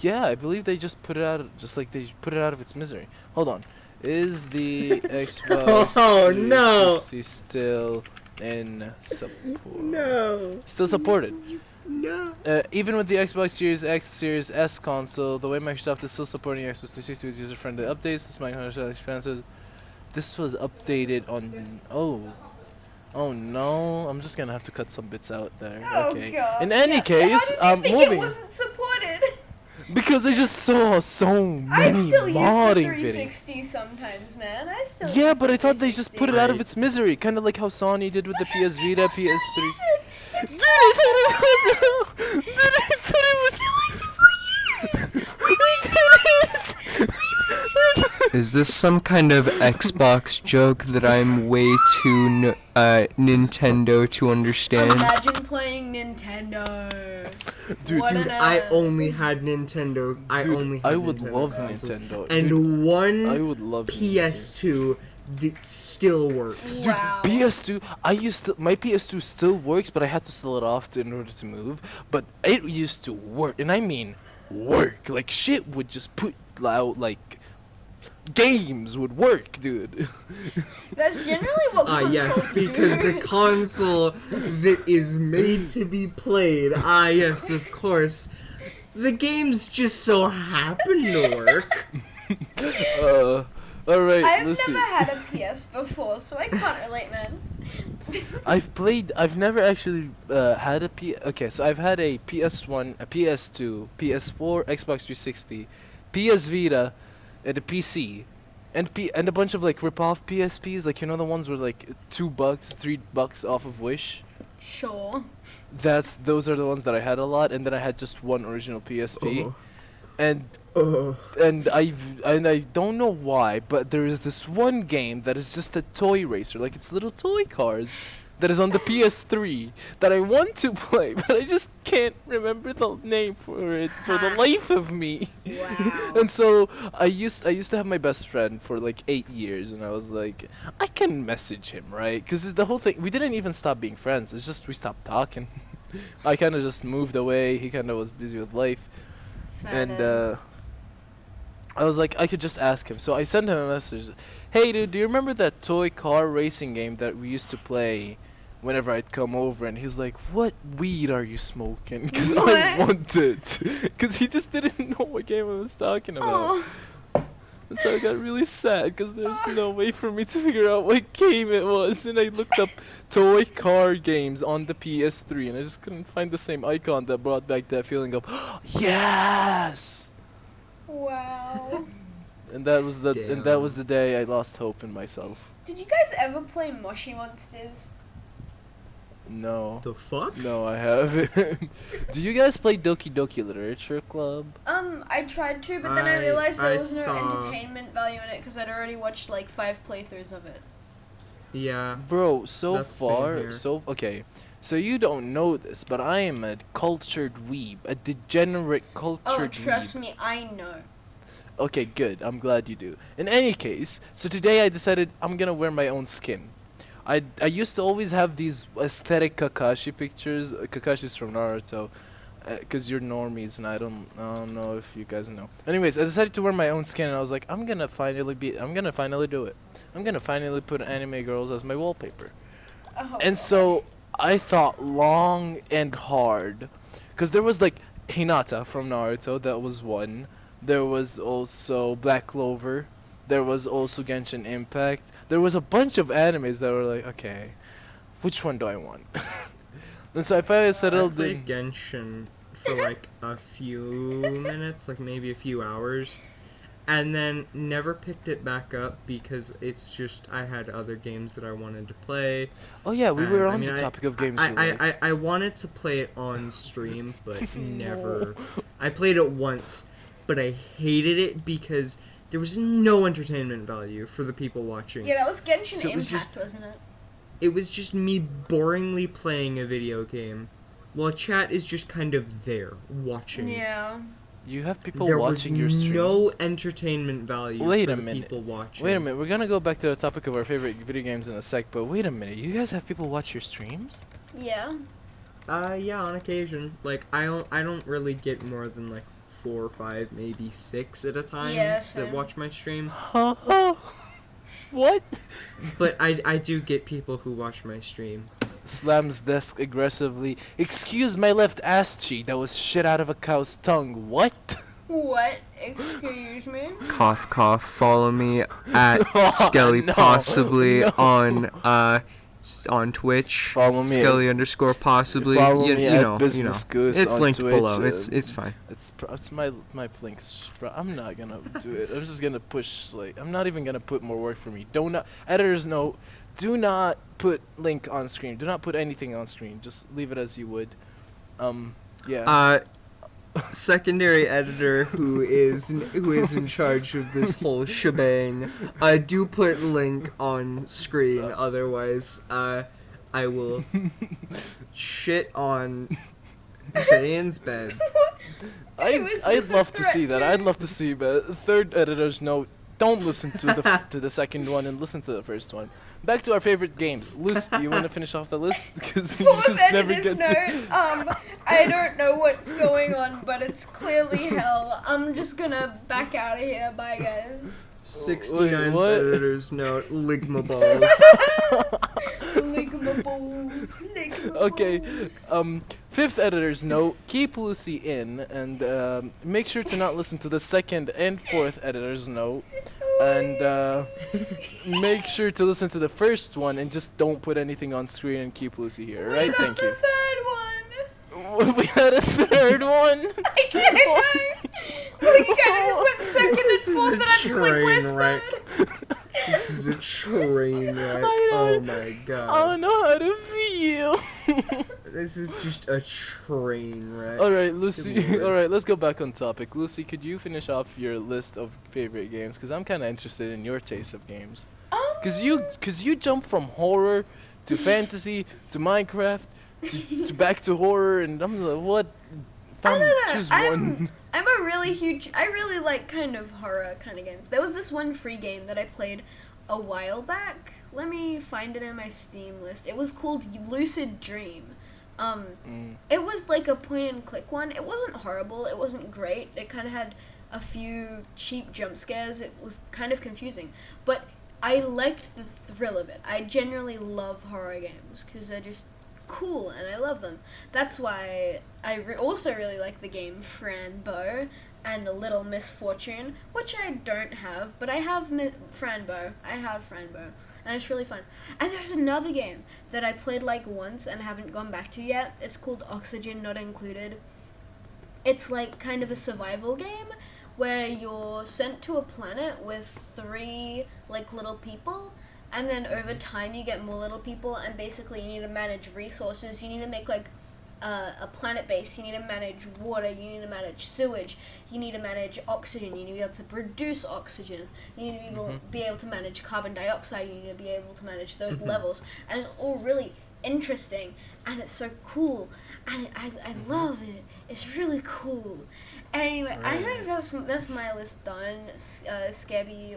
Yeah, I believe they just put it out, just like they put it out of its misery. Hold on. Is the Xbox 360 still in support? No. Still supported. No. Even with the Xbox Series X, Series S console, the way Microsoft is still supporting Xbox 360 with user-friendly updates, this Microsoft expensive. This was updated on... Oh no, I'm just gonna have to cut some bits out there. Oh Okay. god. In any case, how did you think moving. it wasn't supported? Because I just saw so many I still use the modding 360 sometimes, man. I still videos. Yeah, use but the I thought they just 360. put it out of Right. its misery, kind of like how Sony did with the PS Vita, People still PS3. use it. It's Dude, still I thought it was. Dude, I thought it was. still used. Is this some kind of Xbox joke that I'm way too Nintendo to understand? Imagine playing Nintendo. Dude, What Dude, an, I only had Nintendo. I would Nintendo love consoles. Nintendo. And Dude, one I would love PS2 that still works. Dude, Wow. PS2, my PS2 still works, but I had to sell it off in order to move. But it used to work, and I mean work. Like shit would just put out like games would work, dude. That's generally what Ah, consoles yes, do. because the console that is made to be played. Ah, yes, of course. The games just so happen to work. All right, I've listen. never had a PS before, so I can't relate, man. I've never actually had a Okay, so I've had a PS1, a PS2, PS4, Xbox 360, PS Vita, and a PC, and a bunch of like rip-off PSPs, like you know the ones where like $2, $3 off of Wish. Sure. Those are the ones that I had a lot, and then I had just one original PSP, Oh. and Oh. and I don't know why, but there is this one game that is just a toy racer, like it's little toy cars, that is on the PS3 that I want to play, but I just can't remember the name for it for the life of me. Wow. And so I used to have my best friend for like 8 years, and I was like, I can message him, right? Because the whole thing, we didn't even stop being friends. It's just we stopped talking. I kind of just moved away. He kind of was busy with life. And I was like, I could just ask him. So I sent him a message. Hey, dude, do you remember that toy car racing game that we used to play whenever I'd come over? And he's like, what weed are you smoking? Because I What? want it. Because he just didn't know what game I was talking about. Oh. And so I got really sad because there's no way for me to figure out what game it was. And I looked up toy car games on the PS3, and I just couldn't find the same icon that brought back that feeling of, yes! Wow. And that was the day I lost hope in myself. Did you guys ever play Moshi Monsters? No. The fuck? No, I haven't. Do you guys play Doki Doki Literature Club? I tried to, but then I realized I there was no saw- entertainment value in it because I'd already watched like 5 playthroughs of it. Yeah. Bro, so That's same far, here. okay. So you don't know this, but I am a cultured weeb, a degenerate cultured Oh, weeb. trust me, I know. Okay, good. I'm glad you do. In any case, so today I decided I'm gonna wear my own skin. I used to always have these aesthetic Kakashi pictures. Kakashi's from Naruto, cause you're normies and I don't know if you guys know. Anyways, I decided to wear my own skin and I was like, I'm gonna finally do it. I'm gonna finally put anime girls as my wallpaper. Oh, And so I thought long and hard, cause there was like Hinata from Naruto, that was one. There was also Black Clover, There was also Genshin Impact. There was a bunch of animes that were like, okay, which one do I want? And so I finally I settled played in. Genshin for like a few minutes, like maybe a few hours, and then never picked it back up because it's just I had other games that I wanted to play. Oh yeah, we And, were I on mean, the topic of games. We like. I wanted to play it on stream, but No. never. I played it once, but I hated it because there was no entertainment value for the people watching. Yeah, that was Genshin So it was Impact, wasn't it? It was just me boringly playing a video game, while chat is just kind of there watching. Yeah. You have people There watching your was streams. no entertainment value Wait for a the minute. people watching. Wait a minute, we're gonna go back to the topic of our favorite video games in a sec, but wait a minute, you guys have people watch your streams? Yeah. Yeah, on occasion. Like I don't really get more than like 4 or 5, maybe 6 at a time Yeah, that same. watch my stream. What? But I do get people who watch my stream. Slams desk aggressively. Excuse my left ass cheek, that was shit out of a cow's tongue. What? What? Excuse me? Cough cough. Follow me at Skelie No, possibly no. on Twitch. Follow me. Skelie underscore possibly. Follow you, me you at know, Business Goose It's on linked Twitch, below. It's fine. It's my links. I'm not gonna do it. I'm just gonna push. Like I'm not even gonna put more work for me. Editors note: do not put link on screen. Do not put anything on screen. Just leave it as you would. Yeah. Secondary editor who is in charge of this whole shebang. Do put link on screen. Otherwise, I will shit on Bayan's bed. I'd love to see that. I'd love to see, but third editor's note: don't listen to the second one and listen to the first one. Back to our favorite games. Lucy, you want to finish off the list because you Fourth just never editor's get to. note, I don't know what's going on, but it's clearly hell. I'm just gonna back out of here. Bye, guys. 69th what? editor's note. Ligma balls. Ligma balls. Ligma Okay, balls. Fifth editor's note: keep Lucy in, and make sure to not listen to the second and fourth editor's note, and make sure to listen to the first one and just don't put anything on screen and keep Lucy here. Right? What about Thank you. the third one? We had a third one. I can't go. We kind of just went second and This is fourth, a and I'm just like, train where's wreck. third? This is a train wreck. I Oh don't- my I god. don't know how to feel. This is just a train wreck. All right, Lucy. Good lord. All right, let's go back on topic. Lucy, could you finish off your list of favorite games? Because I'm kind of interested in your taste of games. Cause you jump from horror to fantasy to Minecraft to back to horror, and I'm like, what? I don't know. Choose one. I'm a really huge. I really like kind of horror kind of games. There was this one free game that I played a while back. Let me find it in my Steam list. It was called Lucid Dream. It was like a point and click one. It wasn't horrible. It wasn't great. It kind of had a few cheap jump scares. It was kind of confusing, but I liked the thrill of it. I generally love horror games because they're just cool and I love them. That's why I also really like the game Franbo and A Little Misfortune, which I don't have, but I have Franbo. I have Franbo, and it's really fun. And there's another game that I played like once and haven't gone back to yet. It's called Oxygen Not Included. It's like kind of a survival game where you're sent to a planet with 3 like little people, and then over time you get more little people, and basically you need to manage resources. You need to make like a planet base. You need to manage water. You need to manage sewage. You need to manage oxygen. You need to be able to produce oxygen. You need to be able to manage carbon dioxide. You need to be able to manage those levels, and it's all really interesting, and it's so cool, and I love it. It's really cool. Anyway, I think that's my list done. Skelie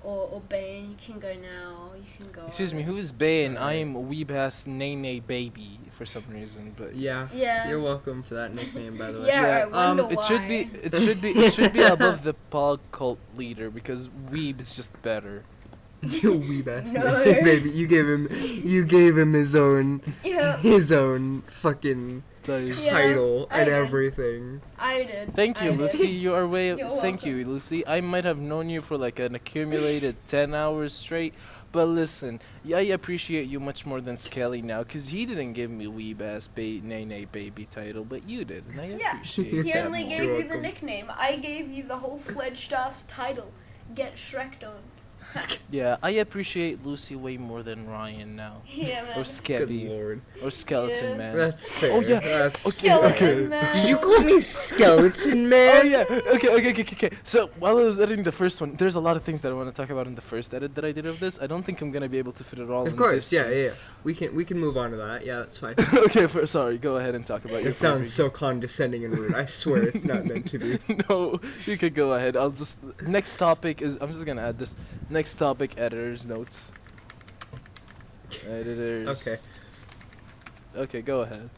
or Bayan, you can go now. You can go. Excuse me, who is Bayan? I am Weebass Nene Baby for some reason, but Yeah. Yeah. You're welcome for that nickname, by the way. Yeah, I wonder it should be why. it should be above the Pog cult leader because Weeb is just better. Weeb-ass No. name. Baby, you gave him Yeah. his own fucking Yeah, title I and did. everything. I did. Thank you, I did. Lucy. You are way. You're Thank you, welcome. Lucy. I might have known you for like an accumulated 10 hours straight, but listen, I appreciate you much more than Skelie now, cause he didn't give me weeb ass nay baby title, but you did, and I Yeah, appreciate he that only more. gave you the welcome. nickname. I gave you the whole fledged ass title. Get Shrek'd on. Yeah, I appreciate Lucy way more than Ryan now, Yeah, or man. Good Skelie, lord. or Skeleton Yeah. Man. That's fair. Oh, yeah. That's Skeleton Man. Did you call me Skeleton Oh Man? yeah. Okay. So while I was editing the first one, there's a lot of things that I want to talk about in the first edit that I did of this. I don't think I'm gonna be able to fit it all Of in course, this yeah, one. yeah. We can move on to that. Yeah, that's fine. Okay, sorry. Go ahead and talk about your. It sounds favorite. so condescending and rude. I swear it's not meant to be. No, you could go ahead. I'll just. Next topic is. I'm just gonna add this. Next topic, editor's notes. Editors. Okay. Okay, go ahead.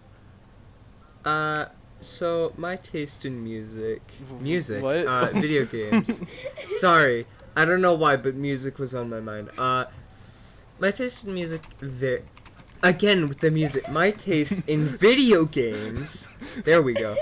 So my taste in music, What? video games. Sorry, I don't know why, but music was on my mind. My taste in music, again with the music. My taste in video games. There we go.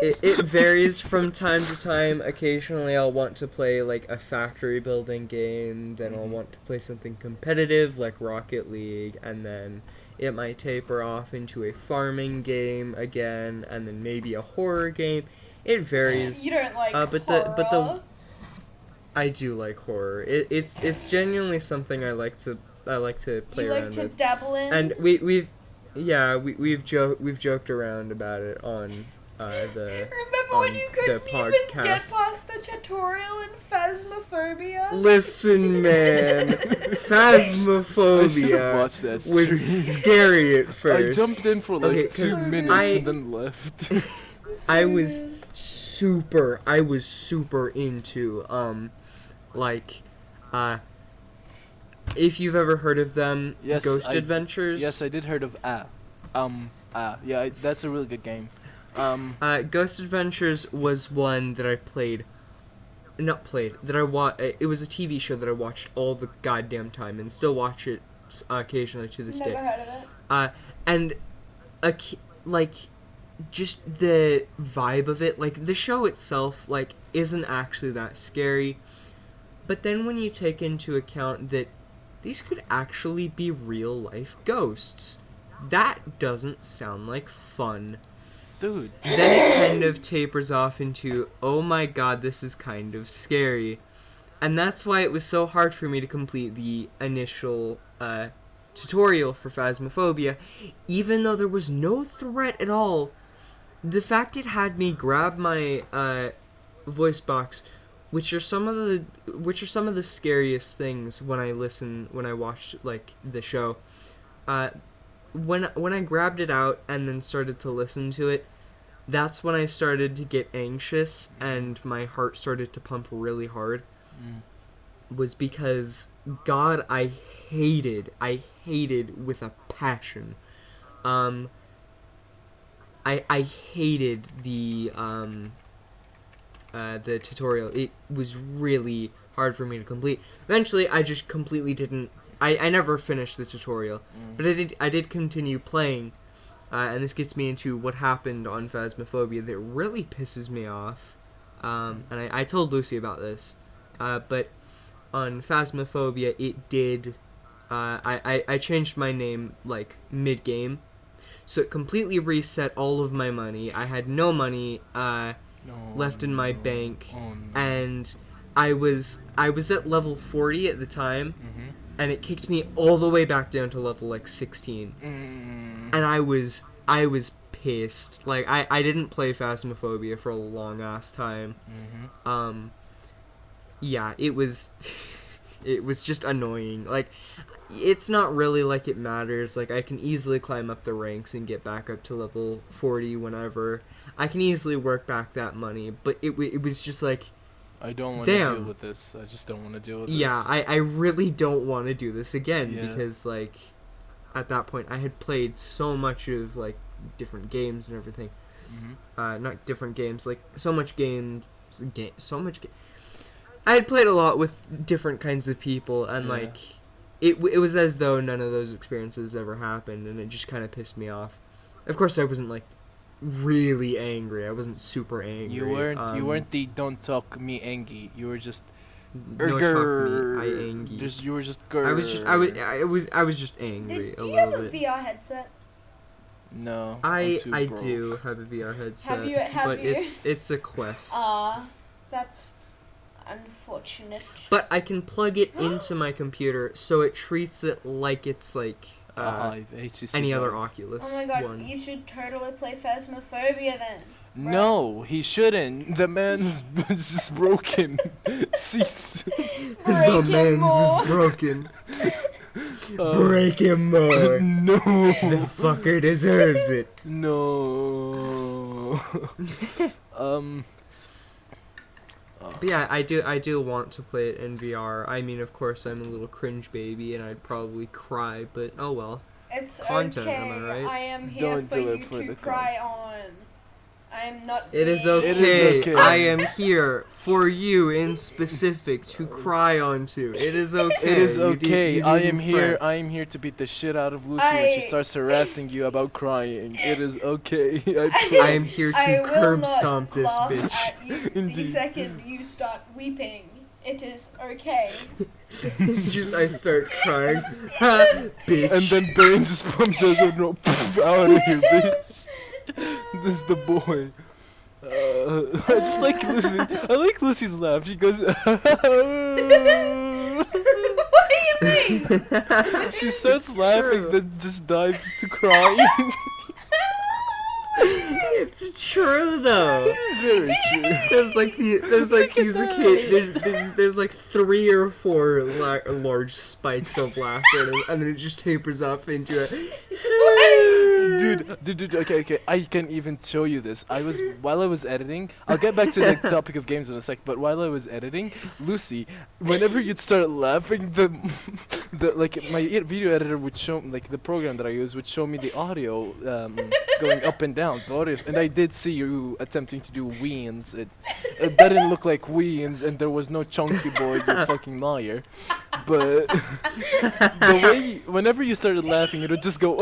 It varies from time to time. Occasionally, I'll want to play like a factory building game. Then I'll want to play something competitive like Rocket League, and then it might taper off into a farming game again, and then maybe a horror game. It varies. You don't like but the I do like horror. It's genuinely something I like to play you around like to with. dabble in. And we've joked around about it on the Remember when on you the couldn't even get podcast. past the tutorial in Phasmophobia? Listen, man, I should have Phasmophobia watched that stream. was scary at I first. jumped in for like Okay, 'cause 2 minutes I- and then left. I was super into like if you've ever heard of them, Yes, Ghost I- Adventures. Yes, I did heard of Yeah, that's a really good game. Ghost Adventures was one that I played. Not played. That I watched. It was a TV show that I watched all the goddamn time and still watch it occasionally to this Never day. heard of it. And like just the vibe of it, like the show itself, like isn't actually that scary. But then when you take into account that these could actually be real life ghosts, that doesn't sound like fun. Dude. Then it kind of tapers off into, oh my god, this is kind of scary. And that's why it was so hard for me to complete the initial tutorial for Phasmophobia, even though there was no threat at all. The fact it had me grab my voice box, which are some of the scariest things when I watched like the show. When I grabbed it out and then started to listen to it, that's when I started to get anxious and my heart started to pump really hard. Was because God, I hated with a passion. I hated the tutorial. It was really hard for me to complete. Eventually, I just completely didn't. I never finished the tutorial, but I did continue playing, and this gets me into what happened on Phasmophobia that really pisses me off. And I told Lucy about this, but on Phasmophobia it did. I changed my name like mid game, so it completely reset all of my money. I had no money left in my bank, and I was at level 40 at the time. And it kicked me all the way back down to level like 16. And I was pissed. Like I didn't play Phasmophobia for a long ass time. Yeah, it was just annoying. Like it's not really like it matters. Like I can easily climb up the ranks and get back up to level 40 whenever. I can easily work back that money, but it was just like, I don't want to damn. deal with this. I just don't want to deal with this. Yeah, I really don't want to do this again Yeah. because, like, at that point, I had played so much of, like, different games and everything. Not different games, like, so much games, I had played a lot with different kinds of people, and Yeah. like, it was as though none of those experiences ever happened, and it just kind of pissed me off. Of course, I wasn't like really angry. I wasn't super angry. You weren't the don't talk me angy. You were just No talk me, I angry. You were just I was just angry Do a you have little a bit. VR headset? No. I I'm too broke. do have a VR headset, Have but you? it's a Quest. That's unfortunate. But I can plug it into my computer, so it treats it like it's like HTC any other Vive. Oculus Oh my god, one. you should totally play Phasmophobia then. No, he shouldn't. The man's just broken. Cease. The Break him man's more. is broken. Break him more. No. The fucker deserves it. No. But yeah, I do want to play it in VR. I mean, of course, I'm a little cringe baby, and I'd probably cry, but oh well. It's Content, okay. am I right? I am here Don't for do you it for to the cry on. I am not. It is mean. okay. It is okay. I am here for you in specific to cry onto. It is okay. It is You okay. you I needn't am here. fret. I am here to beat the shit out of Lucy when she I- starts harassing you about crying. It is okay. I am here I to will curb not stomp this laugh bitch. at you the Indeed. second you start weeping. It is okay. Just I start crying. Ha, bitch. And then Bayan just pumps us out of here, bitch. This is the boy. I just like Lucy. I like Lucy's laugh. She goes. What do you mean? She starts It's laughing, true. then just dives into crying. It's true though. It's very true. There's like these there's like 3 or 4 large spikes of laughter, and then it just tapers off into a. Dude, okay, I can even show you this. While I was editing, I'll get back to the topic of games in a sec, but while I was editing, Lucy, whenever you'd start laughing, the my video editor would show, like the program that I use would show me the audio going up and down, the audio, and I did see you attempting to do weens. It didn't look like weens, and there was no chunky boy, you fucking liar. But the way, whenever you started laughing, it would just go,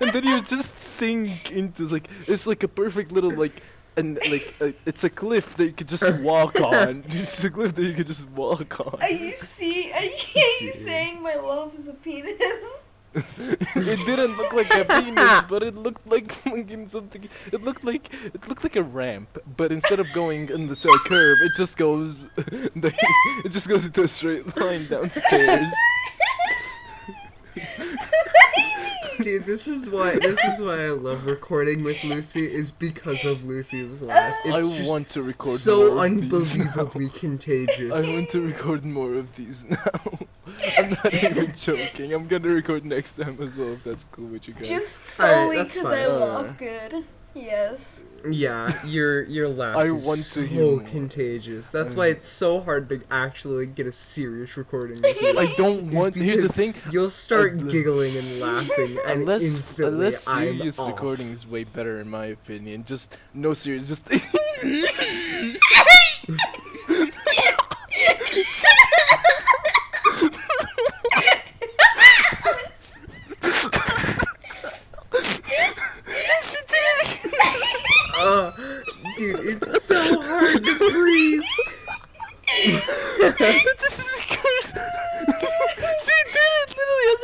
and then you would just sink into it's like a perfect little it's a cliff that you could just walk on. It's a cliff that you could just walk on. Are you saying my love is a penis? It didn't look like a penis, but it looked like fucking something. It looked like a ramp, but instead of going in the curve, it just goes. It just goes into a straight line downstairs. Dude, this is why I love recording with Lucy, is because of Lucy's laugh. It's I just want to record so more of these now. unbelievably contagious. I want to record more of these now. I'm not even joking. I'm gonna record next time as well if that's cool with you guys. Just solely that's because I fine. laugh good. Yes. Yeah, your laugh I is want to so hear more. contagious. That's why it's so hard to actually get a serious recording with you. I don't Is want. Here's the because thing. You'll start Unless- giggling and laughing, and instantly Unless I'm serious off. recording is way better in my opinion. Just no serious. Just. Dude, it's so hard to breathe. This is a curse. She did it literally as a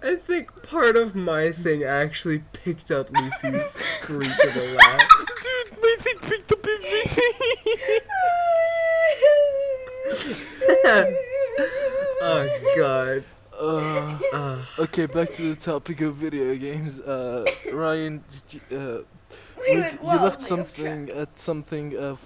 I think part of my thing actually picked up Lucy's screech of a laugh. Dude, my thing picked up everything. Oh god. Okay, back to the topic of video games. Ryan, you went well, left we something at something of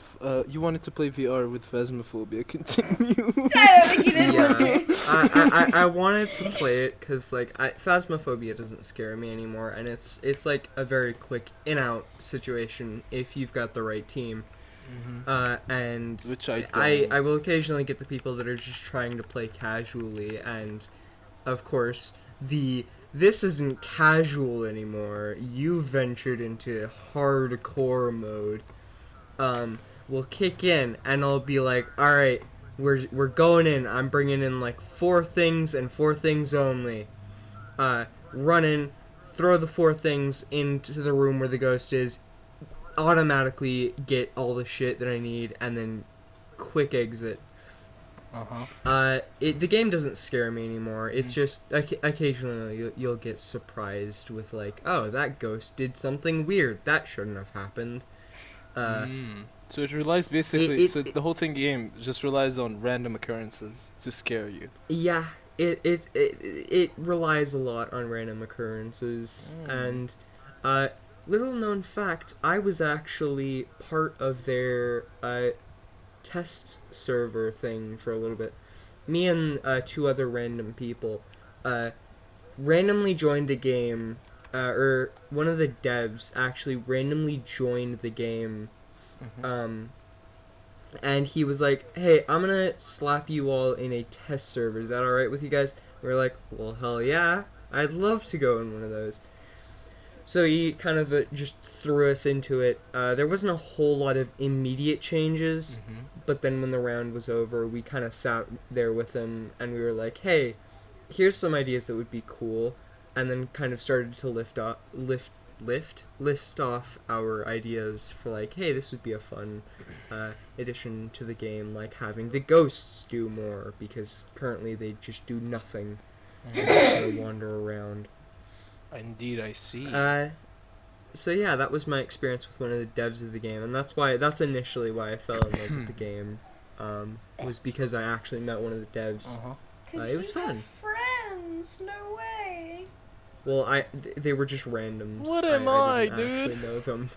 you wanted to play VR with Phasmophobia. Continue. I don't think you did Yeah, one. I wanted to play it because like Phasmophobia doesn't scare me anymore, and it's like a very quick in-out situation if you've got the right team. And Which I I will occasionally get the people that are just trying to play casually, and of course the this isn't casual anymore. You ventured into hardcore mode. Will kick in, and I'll be like, all right, we're going in. I'm bringing in like 4 things and 4 things only. Run in, throw the 4 things into the room where the ghost is, automatically get all the shit that I need, and then quick exit. The game doesn't scare me anymore. It's just occasionally you'll get surprised with like, oh, that ghost did something weird. That shouldn't have happened. So it relies basically. So the whole game just relies on random occurrences to scare you. Yeah, it relies a lot on random occurrences, and little known fact, I was actually part of their test server thing for a little bit. Me and 2 other random people randomly joined a game, or one of the devs actually randomly joined the game, and he was like, hey, I'm gonna slap you all in a test server. Is that alright with you guys? We were like, well, hell yeah. I'd love to go in one of those. So he kind of just threw us into it. There wasn't a whole lot of immediate changes, but then when the round was over, we kind of sat there with him, and we were like, hey, here's some ideas that would be cool, and then kind of started to list off our ideas for like, hey, this would be a fun addition to the game, like having the ghosts do more, because currently they just do nothing. They wander around. Indeed, I see. So yeah, that was my experience with one of the devs of the game, and that's initially why I fell in love with the game. Was because I actually met one of the devs. It was fun. Have friends, no way. Well, they were just randoms. What am I, didn't dude? actually know them.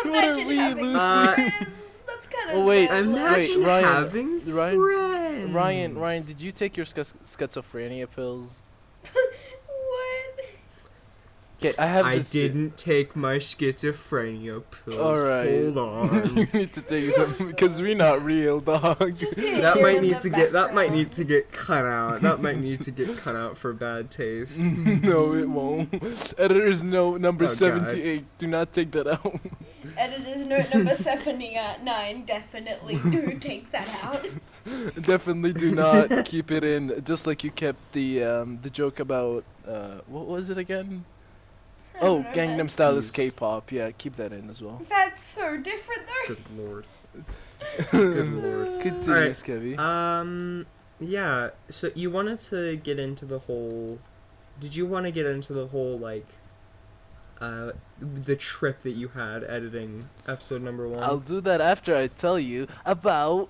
Imagine having friends. That's kind of. Oh wait, Imagine Ryan, having friends. Ryan, did you take your schizophrenia pills? What? Okay, I didn't take my schizophrenia pills. Alright. Hold on. You need to take them because we're not real, dog. That might need to get cut out. That might need to get cut out for bad taste. No, it won't. Editor's note number Oh, 78. Do not take that out. Editor's note number 79. Definitely do take that out. Definitely do not keep it in. Just like you kept the joke about what was it again? Oh, Gangnam Style is K-pop. Yeah, keep that in as well. That's so different though. Good lord. Good lord. Continue, Alright, Skelie. Yeah, so you wanted to get into the whole... Did you want to get into the whole, like, the trip that you had editing episode number 1? I'll do that after I tell you about...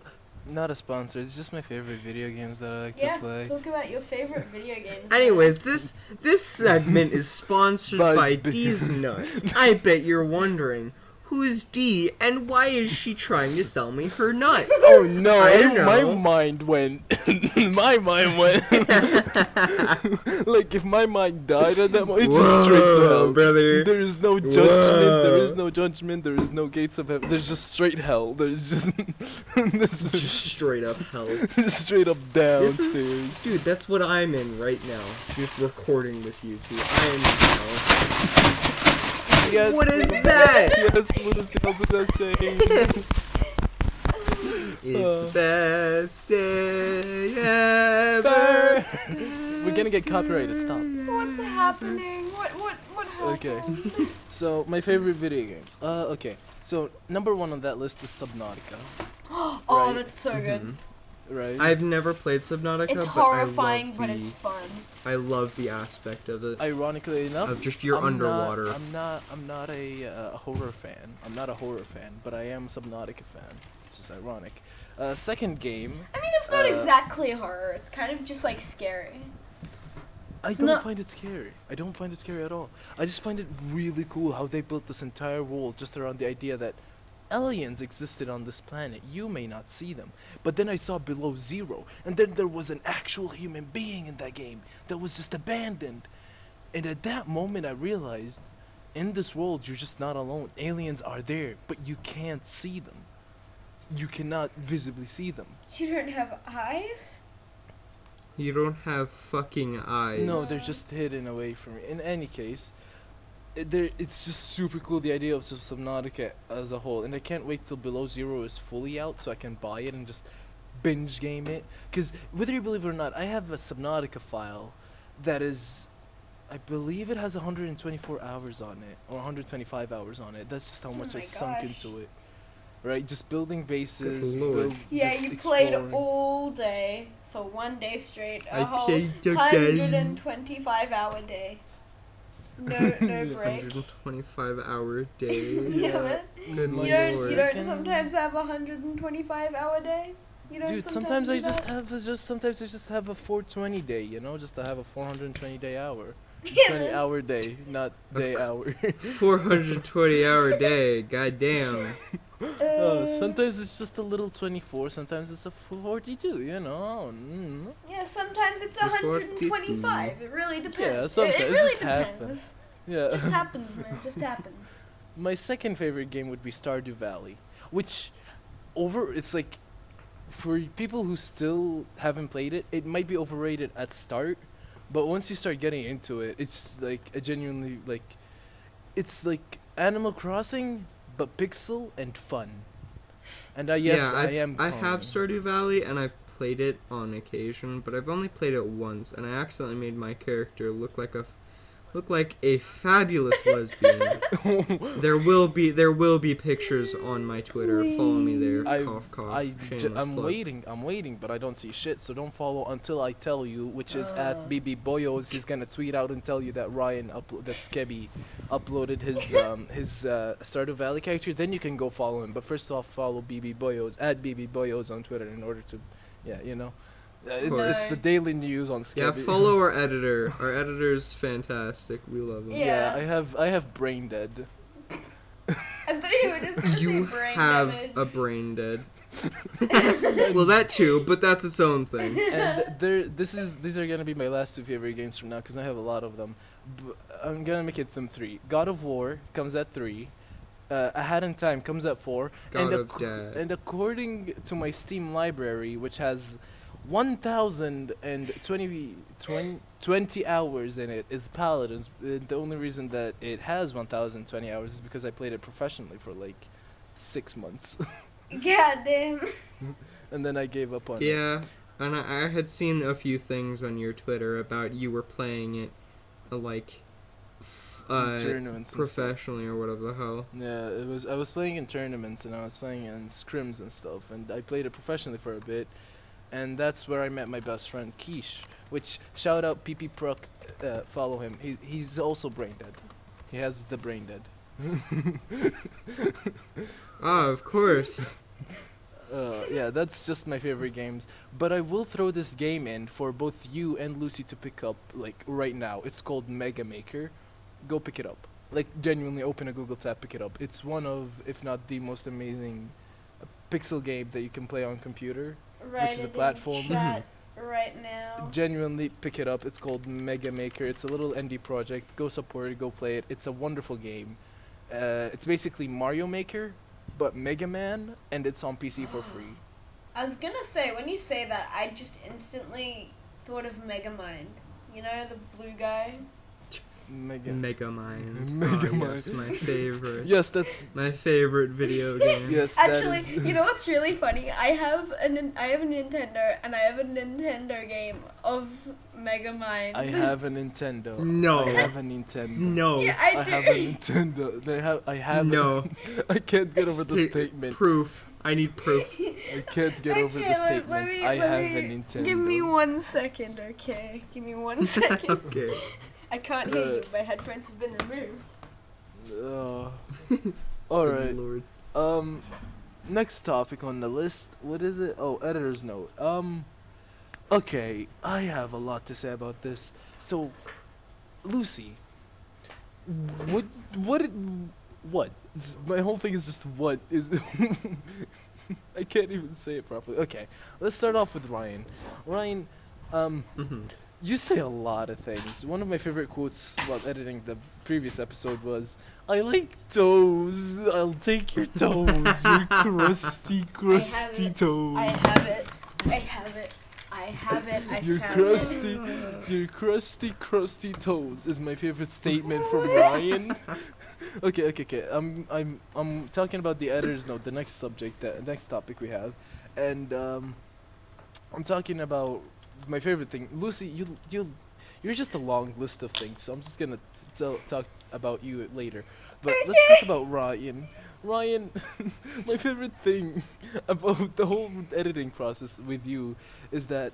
Not a sponsor, it's just my favorite video games that I like to play. Talk about your favorite video games. Anyways, this segment is sponsored by D's Nuts. I bet you're wondering, who's D and why is she trying to sell me her nuts? Oh no, my know. mind went. My mind went. Like if my mind died at that moment, it's just straight to hell. Brother. There is no judgment, there is no judgment, there is no gates of heaven. There's just straight hell. There's just. Just straight up hell. Just straight up downstairs. Dude, that's what I'm in right now. Just recording with you two. I am in hell. Yes. What is that? Yes, what is hell the best day? It's the best day ever. We're gonna get copyrighted, stop. What's happening? What happened? Okay. So, my favorite video games. Okay. So, number 1 on that list is Subnautica. Oh, Right. that's so good. Right? I've never played Subnautica, It's but horrifying, but I love it's fun. I love the aspect of it. Ironically enough, Of just your underwater. I'm not a horror fan. I'm not a horror fan, but I am a Subnautica fan, which is ironic. Second game. I mean, it's not exactly horror. It's kind of just like scary. I don't find it scary. I don't find it scary at all. I just find it really cool how they built this entire world just around the idea that aliens existed on this planet. You may not see them. But then I saw Below Zero, and then there was an actual human being in that game that was just abandoned. And at that moment I realized, in this world you're just not alone. Aliens are there, but you can't see them. You cannot visibly see them. You don't have eyes? You don't have fucking eyes. No, they're just hidden away from me. In any case, it's just super cool, the idea of Subnautica as a whole. And I can't wait till Below Zero is fully out so I can buy it and just binge game it. Because whether you believe it or not, I have a Subnautica file that is, I believe it has 124 hours on it, or 125 hours on it. That's just how much I my sunk gosh. into it. Right, just building bases. Good lord. Yeah, just you played exploring. all day for 1 day straight. A I whole played again. 125-hour day. No break. 125-hour day. Yeah, man. Good My You don't lord. sometimes have a 125-hour day? You don't Dude, sometimes I do just that? have a 420 day, you know, just to have a 420 day hour. Yeah, 20 man. hour day, not day hour. 420-hour day. Goddamn. Sometimes it's just a little 24, sometimes it's a 42, you know. Yeah, sometimes it's Before 125. It really depends. Yeah, sometimes it it really just depends. happens. Yeah. Just happens, man. Just happens. My second favorite game would be Stardew Valley, which it's like, for people who still haven't played it, it might be overrated at start, but once you start getting into it, it's like a genuinely it's like Animal Crossing, but pixel and fun. And I have Stardew Valley and I've played it on occasion, but I've only played it once, and I accidentally made my character look like a fabulous lesbian. There will be pictures on my Twitter. Follow me there. Cough cough. Shameless I'm plug. waiting, but I don't see shit, so don't follow until I tell you, which is at BB Boyos. He's gonna tweet out and tell you that that Skelie uploaded his Stardew Valley character. Then you can go follow him. But first off, follow BB Boyos at BB Boyos on Twitter in order to, you know. It's the daily news on Skelie. Yeah, follow our editor. Our editor's fantastic. We love him. Yeah. I have brain dead. I thought you were just gonna You say brain have damage. a brain dead. Well, that too, but that's its own thing. And these are gonna be my last two favorite games from now because I have a lot of them. I'm gonna make it them 3. God of War comes at 3. A Hat in Time comes at 4. God of Dad. And according to my Steam library, which has 1,020 hours in it, is Paladins. The only reason that it has 1,020 hours is because I played it professionally for like 6 months. God damn. And then I gave up on it. Yeah, and I had seen a few things on your Twitter about you were playing it, Tournaments and stuff. professionally or whatever the hell. Yeah, I was playing in tournaments and I was playing in scrims and stuff, and I played it professionally for a bit, and that's where I met my best friend Keish, which shout out PP Proc, follow him. He's also brain dead. He has the brain dead. Ah, of course. Yeah, that's just my favorite games. But I will throw this game in for both you and Lucy to pick up, like, right now. It's called Mega Maker. Go pick it up. Like, genuinely open a Google tab, pick it up. It's one of, if not the most amazing pixel game that you can play on computer. Right, Which is a it in platform. chat right now. Genuinely pick it up. It's called Mega Maker. It's a little indie project. Go support it, go play it. It's a wonderful game. It's basically Mario Maker, but Mega Man, and it's on PC for free. I was gonna say, when you say that, I just instantly thought of Megamind. You know, the blue guy? Megamind. Megamind. Yes, my favorite. Yes, that's My favorite video game. yes. that Actually, is- you know what's really funny? I have a Nintendo, and I have a Nintendo game of Megamind. I have a Nintendo. No. I have a Nintendo. No. Yeah, I I do. have a Nintendo. I have. No. I can't get over the Hey, statement. Proof. I need proof. I can't get over the Okay, statement. let me- I let have me- a Nintendo. Give me 1 second, okay? Give me 1 second. Okay. I can't hear you. My headphones have been removed. All Good right. Lord. Next topic on the list. What is it? Oh, editor's note. Okay, I have a lot to say about this. So, Lucy, what? My whole thing is just what is. I can't even say it properly. Okay, let's start off with Ryan. Ryan, Mhm. you say a lot of things. One of my favorite quotes while editing the previous episode was, "I like toes. I'll take your toes. Your crusty it. toes." I have it. I have it. I have it. I Your found crusty toes is my favorite statement from Ryan. Okay. I'm talking about the editor's note, the next subject, the next topic we have, and I'm talking about my favorite thing. Lucy, you're just a long list of things, so I'm just gonna talk about you later. But let's talk about Ryan. Ryan, my favorite thing about the whole editing process with you is that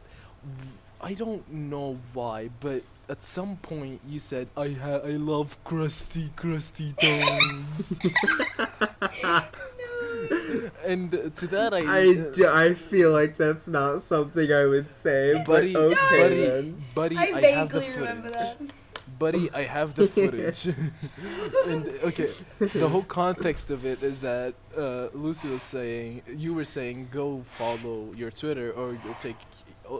I don't know why, but at some point you said I love crusty toes. And to that I feel like that's not something I would say, but buddy, okay then. buddy, I I have the vaguely remember footage. that. Buddy, I have the footage. And okay, the whole context of it is that Lucy was saying, you were saying, go follow your Twitter or you'll take,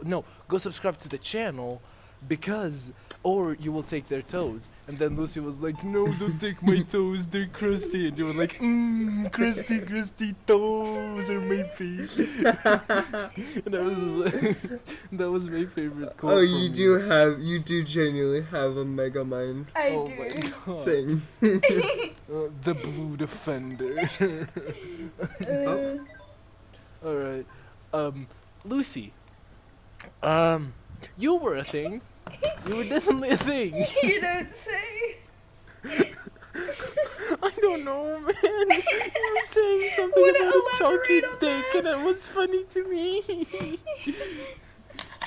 no, go subscribe to the channel because, or you will take their toes. And then Lucy was like, no, don't take my toes, they're crusty. And you were like, crusty toes are my face. And I was just like, that was my favorite quote. Oh, you do genuinely have a mega mind I Oh do. my god. thing. The Blue Defender. Uh, Alright. Lucy. You were a thing. You were definitely a thing. You don't say. I don't know, man. You were saying something Wanna about a chunky elaborate on dick, that? and it was funny to me.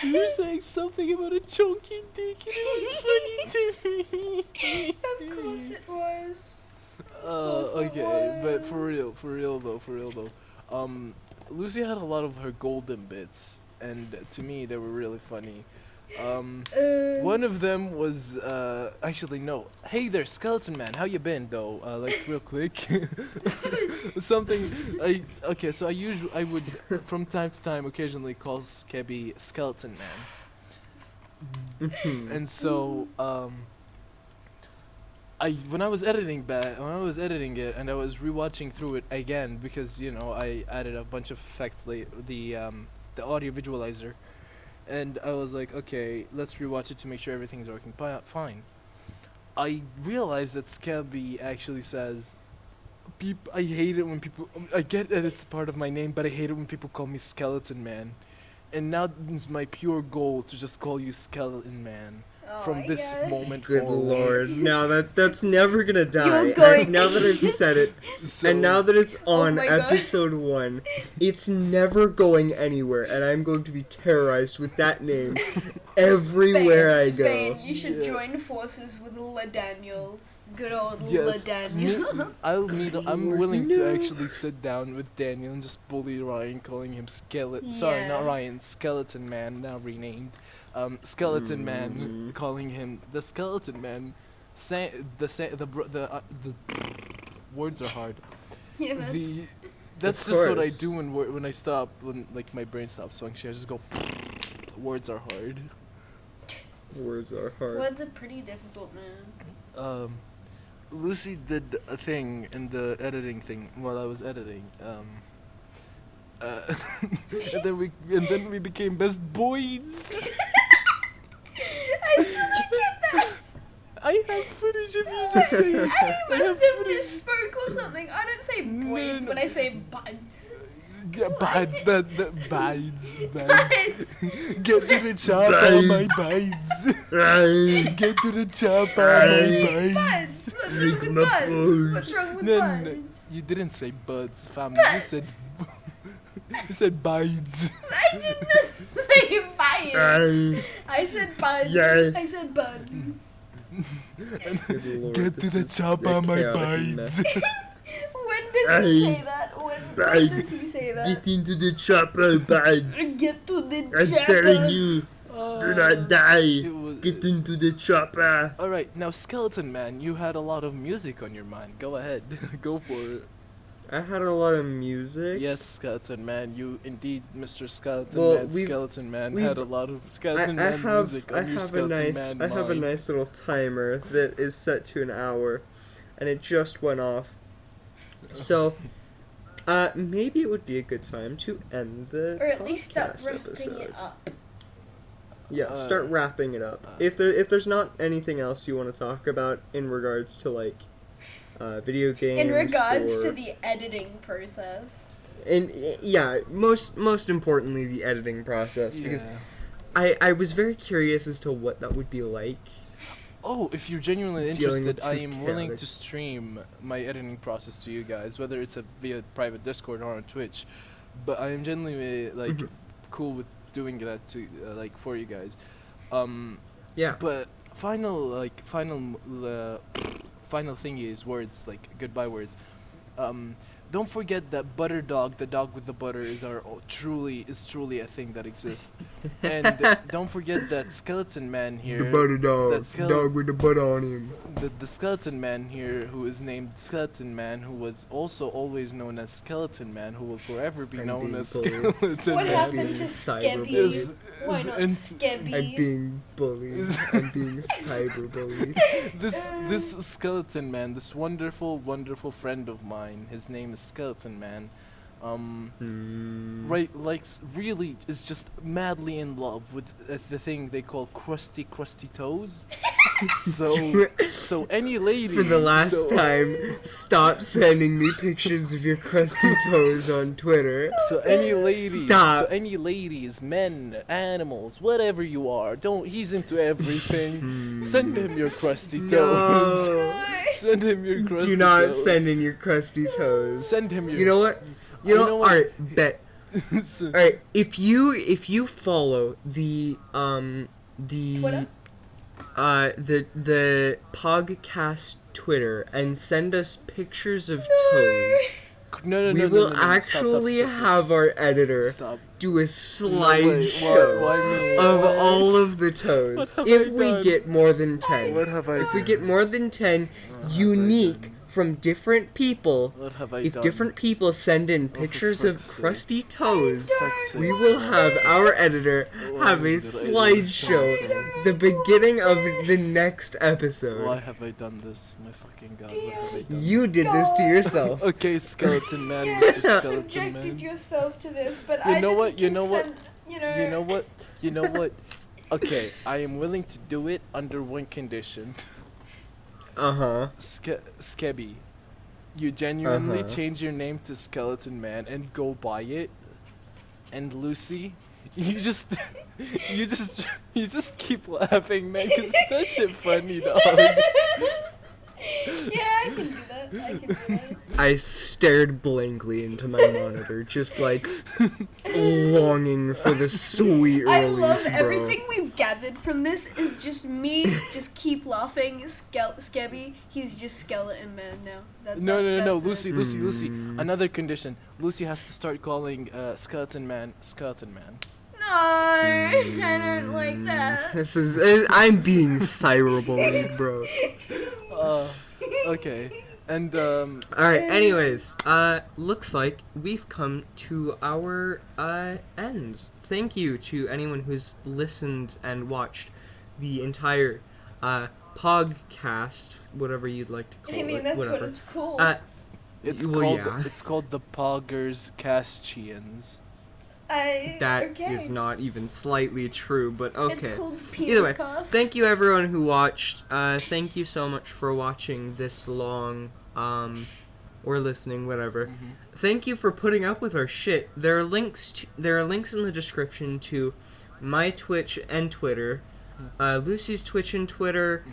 You were saying something about a chunky dick, and it was funny to me. Of course it was. Okay, but for real though. Lucy had a lot of her golden bits, and to me they were really funny. One of them was actually no. Hey there, Skeleton Man. How you been though? Like real quick. Something. So I would from time to time occasionally call Skelie Skeleton Man. And so when I was editing it and I was rewatching through it again because I added a bunch of effects the audio visualizer. And I was like, okay, let's rewatch it to make sure everything's working fine. I realized that Skelie actually says, I hate it when people, I get that it's part of my name, but I hate it when people call me Skeleton Man. And now it's my pure goal to just call you Skeleton Man Oh from my this God. moment Good forward. lord. Now that's never gonna die. You're going- Now that I've said it, So, and now that it's on my God. episode 1, it's never going anywhere, and I'm going to be terrorized with that name everywhere I go. Bane, you should Yeah. join forces with LaDaniel. Good old yes, LaDaniel. I'm willing to No. actually sit down with Daniel and just bully Ryan, calling him Skeleton. Sorry, Yeah. not Ryan, Skeleton Man, now renamed. Skeleton Man, calling him the Skeleton Man. The words are hard. Yeah, man. That's Of just what I course. do when I stop, when like my brain stops functioning. I just go. Words are hard. Words are hard. Words are pretty difficult, man. Lucy did a thing in the editing thing while I was editing. And then we became best boys. I still get that. I have footage of you just saying. I I must have have misspoke or something. I don't say boys No. when I say buds. Yeah, bides, that bides. Buds. Get to the chopper, my bides. Get to the chopper, my bides. Buds. What's wrong with buds? What's wrong with No, buds? you didn't say buds, fam. You said you said bides. I did not say buds. I said buds. Yes. I said buds. Good lord, Get to this the is chopper, a my chaotic bides. mess. When does he say that? When does he say that? Get into the chopper, bud. Get to the I'm chopper. telling you, do not die. It was- Get into the chopper. Alright, now Skeleton Man, you had a lot of music on your mind. Go ahead. Go for it. I had a lot of music. Yes, Skeleton Man, you indeed, Mr. Skeleton Well, Man, Skeleton Man, we've- had a lot of Skeleton I Man have music I on your have a Skeleton nice Man I have a mind. nice little timer that is set to an hour, and it just went off. So, maybe it would be a good time to end the Or at least stop podcast ramping episode. it up. Yeah, start wrapping it up. If there's not anything else you want to talk about in regards to like video games, In regards or, to the editing process. and yeah, most importantly the editing process, because I was very curious as to what that would be like. Oh, if you're genuinely Dealing with interested, I two am willing chaotic- to stream my editing process to you guys, whether it's via private Discord or on Twitch. But I am genuinely like Mhm. cool with doing that to like for you guys. Yeah. But final thing is words, like goodbye words. Don't forget that butter dog, the dog with the butter, is truly a thing that exists. And don't forget that skeleton man here. The butter dog. That Dog with the butter on him. The skeleton man here, who is named Skeleton Man, who was also always known as Skeleton Man, who will forever be I'm known being as bullied. Skeleton What Man. happened to Cyberbullied. Skelie? Why not and- Skeby? I'm being bullied. I'm being cyberbullied. This Skeleton Man, this wonderful friend of mine, his name is Skeleton Man. Right, really is just madly in love with the thing they call crusty toes. So any lady For the last time, stop sending me pictures of your crusty toes on Twitter. So any ladies, Stop. so any ladies, men, animals, whatever you are, he's into everything. Send him your crusty toes. No. Send him your crusty Do not toes. send in your crusty toes. Send him your. You know what? You know what? Alright, bet. Alright, if you follow the Twitter? the PogCast Twitter and send us pictures of toes, No, we will actually have our editor Stop. do a No, slideshow why me? of all of the toes. What have If I we done? get more than 10. What have I If we done? get more than 10 What have I unique done? from different people, What have I if done? different people send in for pictures of fuck's sake. crusty toes, Fuck's sake. we will have our editor Why have a did I do slideshow, this? the beginning of the next episode. Why have I done this? My fucking god, what have I done? You did this to yourself. Okay, Skeleton Man, Mr. You Skeleton subjected Man. yourself to this, but You I know didn't what? You know what? consent, You know what? Okay, I am willing to do it under one condition. Uh-huh. Skebi, you genuinely Uh-huh. change your name to Skeleton Man and go buy it. And Lucy, you just keep laughing, man, 'cause that shit funny, dog. Yeah, I can do that. I can do that. I stared blankly into my monitor, just like longing for the sweet I love release, bro. everything we've gathered from this is just me just keep laughing. Skebby, he's just Skeleton Man now. No, that's it. Lucy. Another condition. Lucy has to start calling Skeleton Man Skeleton Man. No, I don't like that. This is I'm being cyberbullied, bro. Okay. And Alright, anyways, looks like we've come to our end. Thank you to anyone who's listened and watched the entire PogCast, whatever you'd like to call I mean, it. that's whatever. what it's called. it's called the Poggers Castians. That is not even slightly true, but okay. It's called Either way, PogCast. thank you everyone who watched. Thank you so much for watching this long, or listening, whatever. Thank you for putting up with our shit. There are links in the description to my Twitch and Twitter, Lucy's Twitch and Twitter,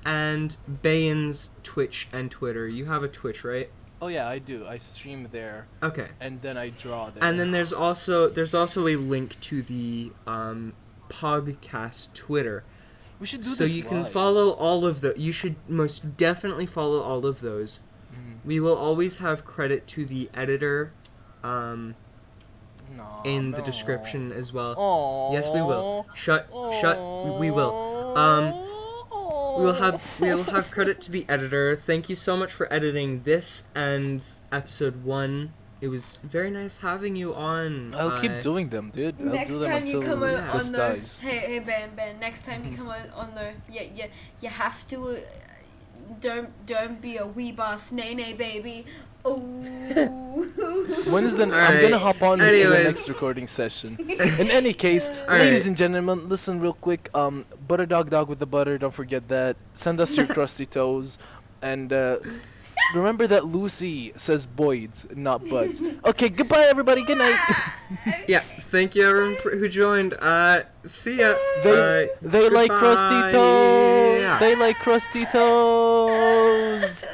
and Bayan's Twitch and Twitter. You have a Twitch, right? Oh yeah, I do. I stream there. Okay. And then I draw there. And then there's also a link to the PogCast Twitter. we should do So this you can live. follow all of the. You should most definitely follow all of those. We will always have credit to the editor No, in the no. description as well. Aww. Yes, we will. Shut. We will. We'll have credit to the editor. Thank you so much for editing this and episode 1. It was very nice having you on. I'll keep doing them, dude. I'll Next do them time you until come on Chris the dies. hey Ben, next time you come on the you have to don't be a wee boss nay baby Oh. When's the? I'm Alright, gonna hop on into the anyways. next recording session. In any case, Alright. ladies and gentlemen, listen real quick. Butter dog with the butter. Don't forget that. Send us your crusty toes, and remember that Lucy says boys, not buds. Okay, goodbye, everybody. Good night. Yeah, thank you everyone who joined. See ya. They like crusty Goodbye. toes. Yeah. They like crusty toes.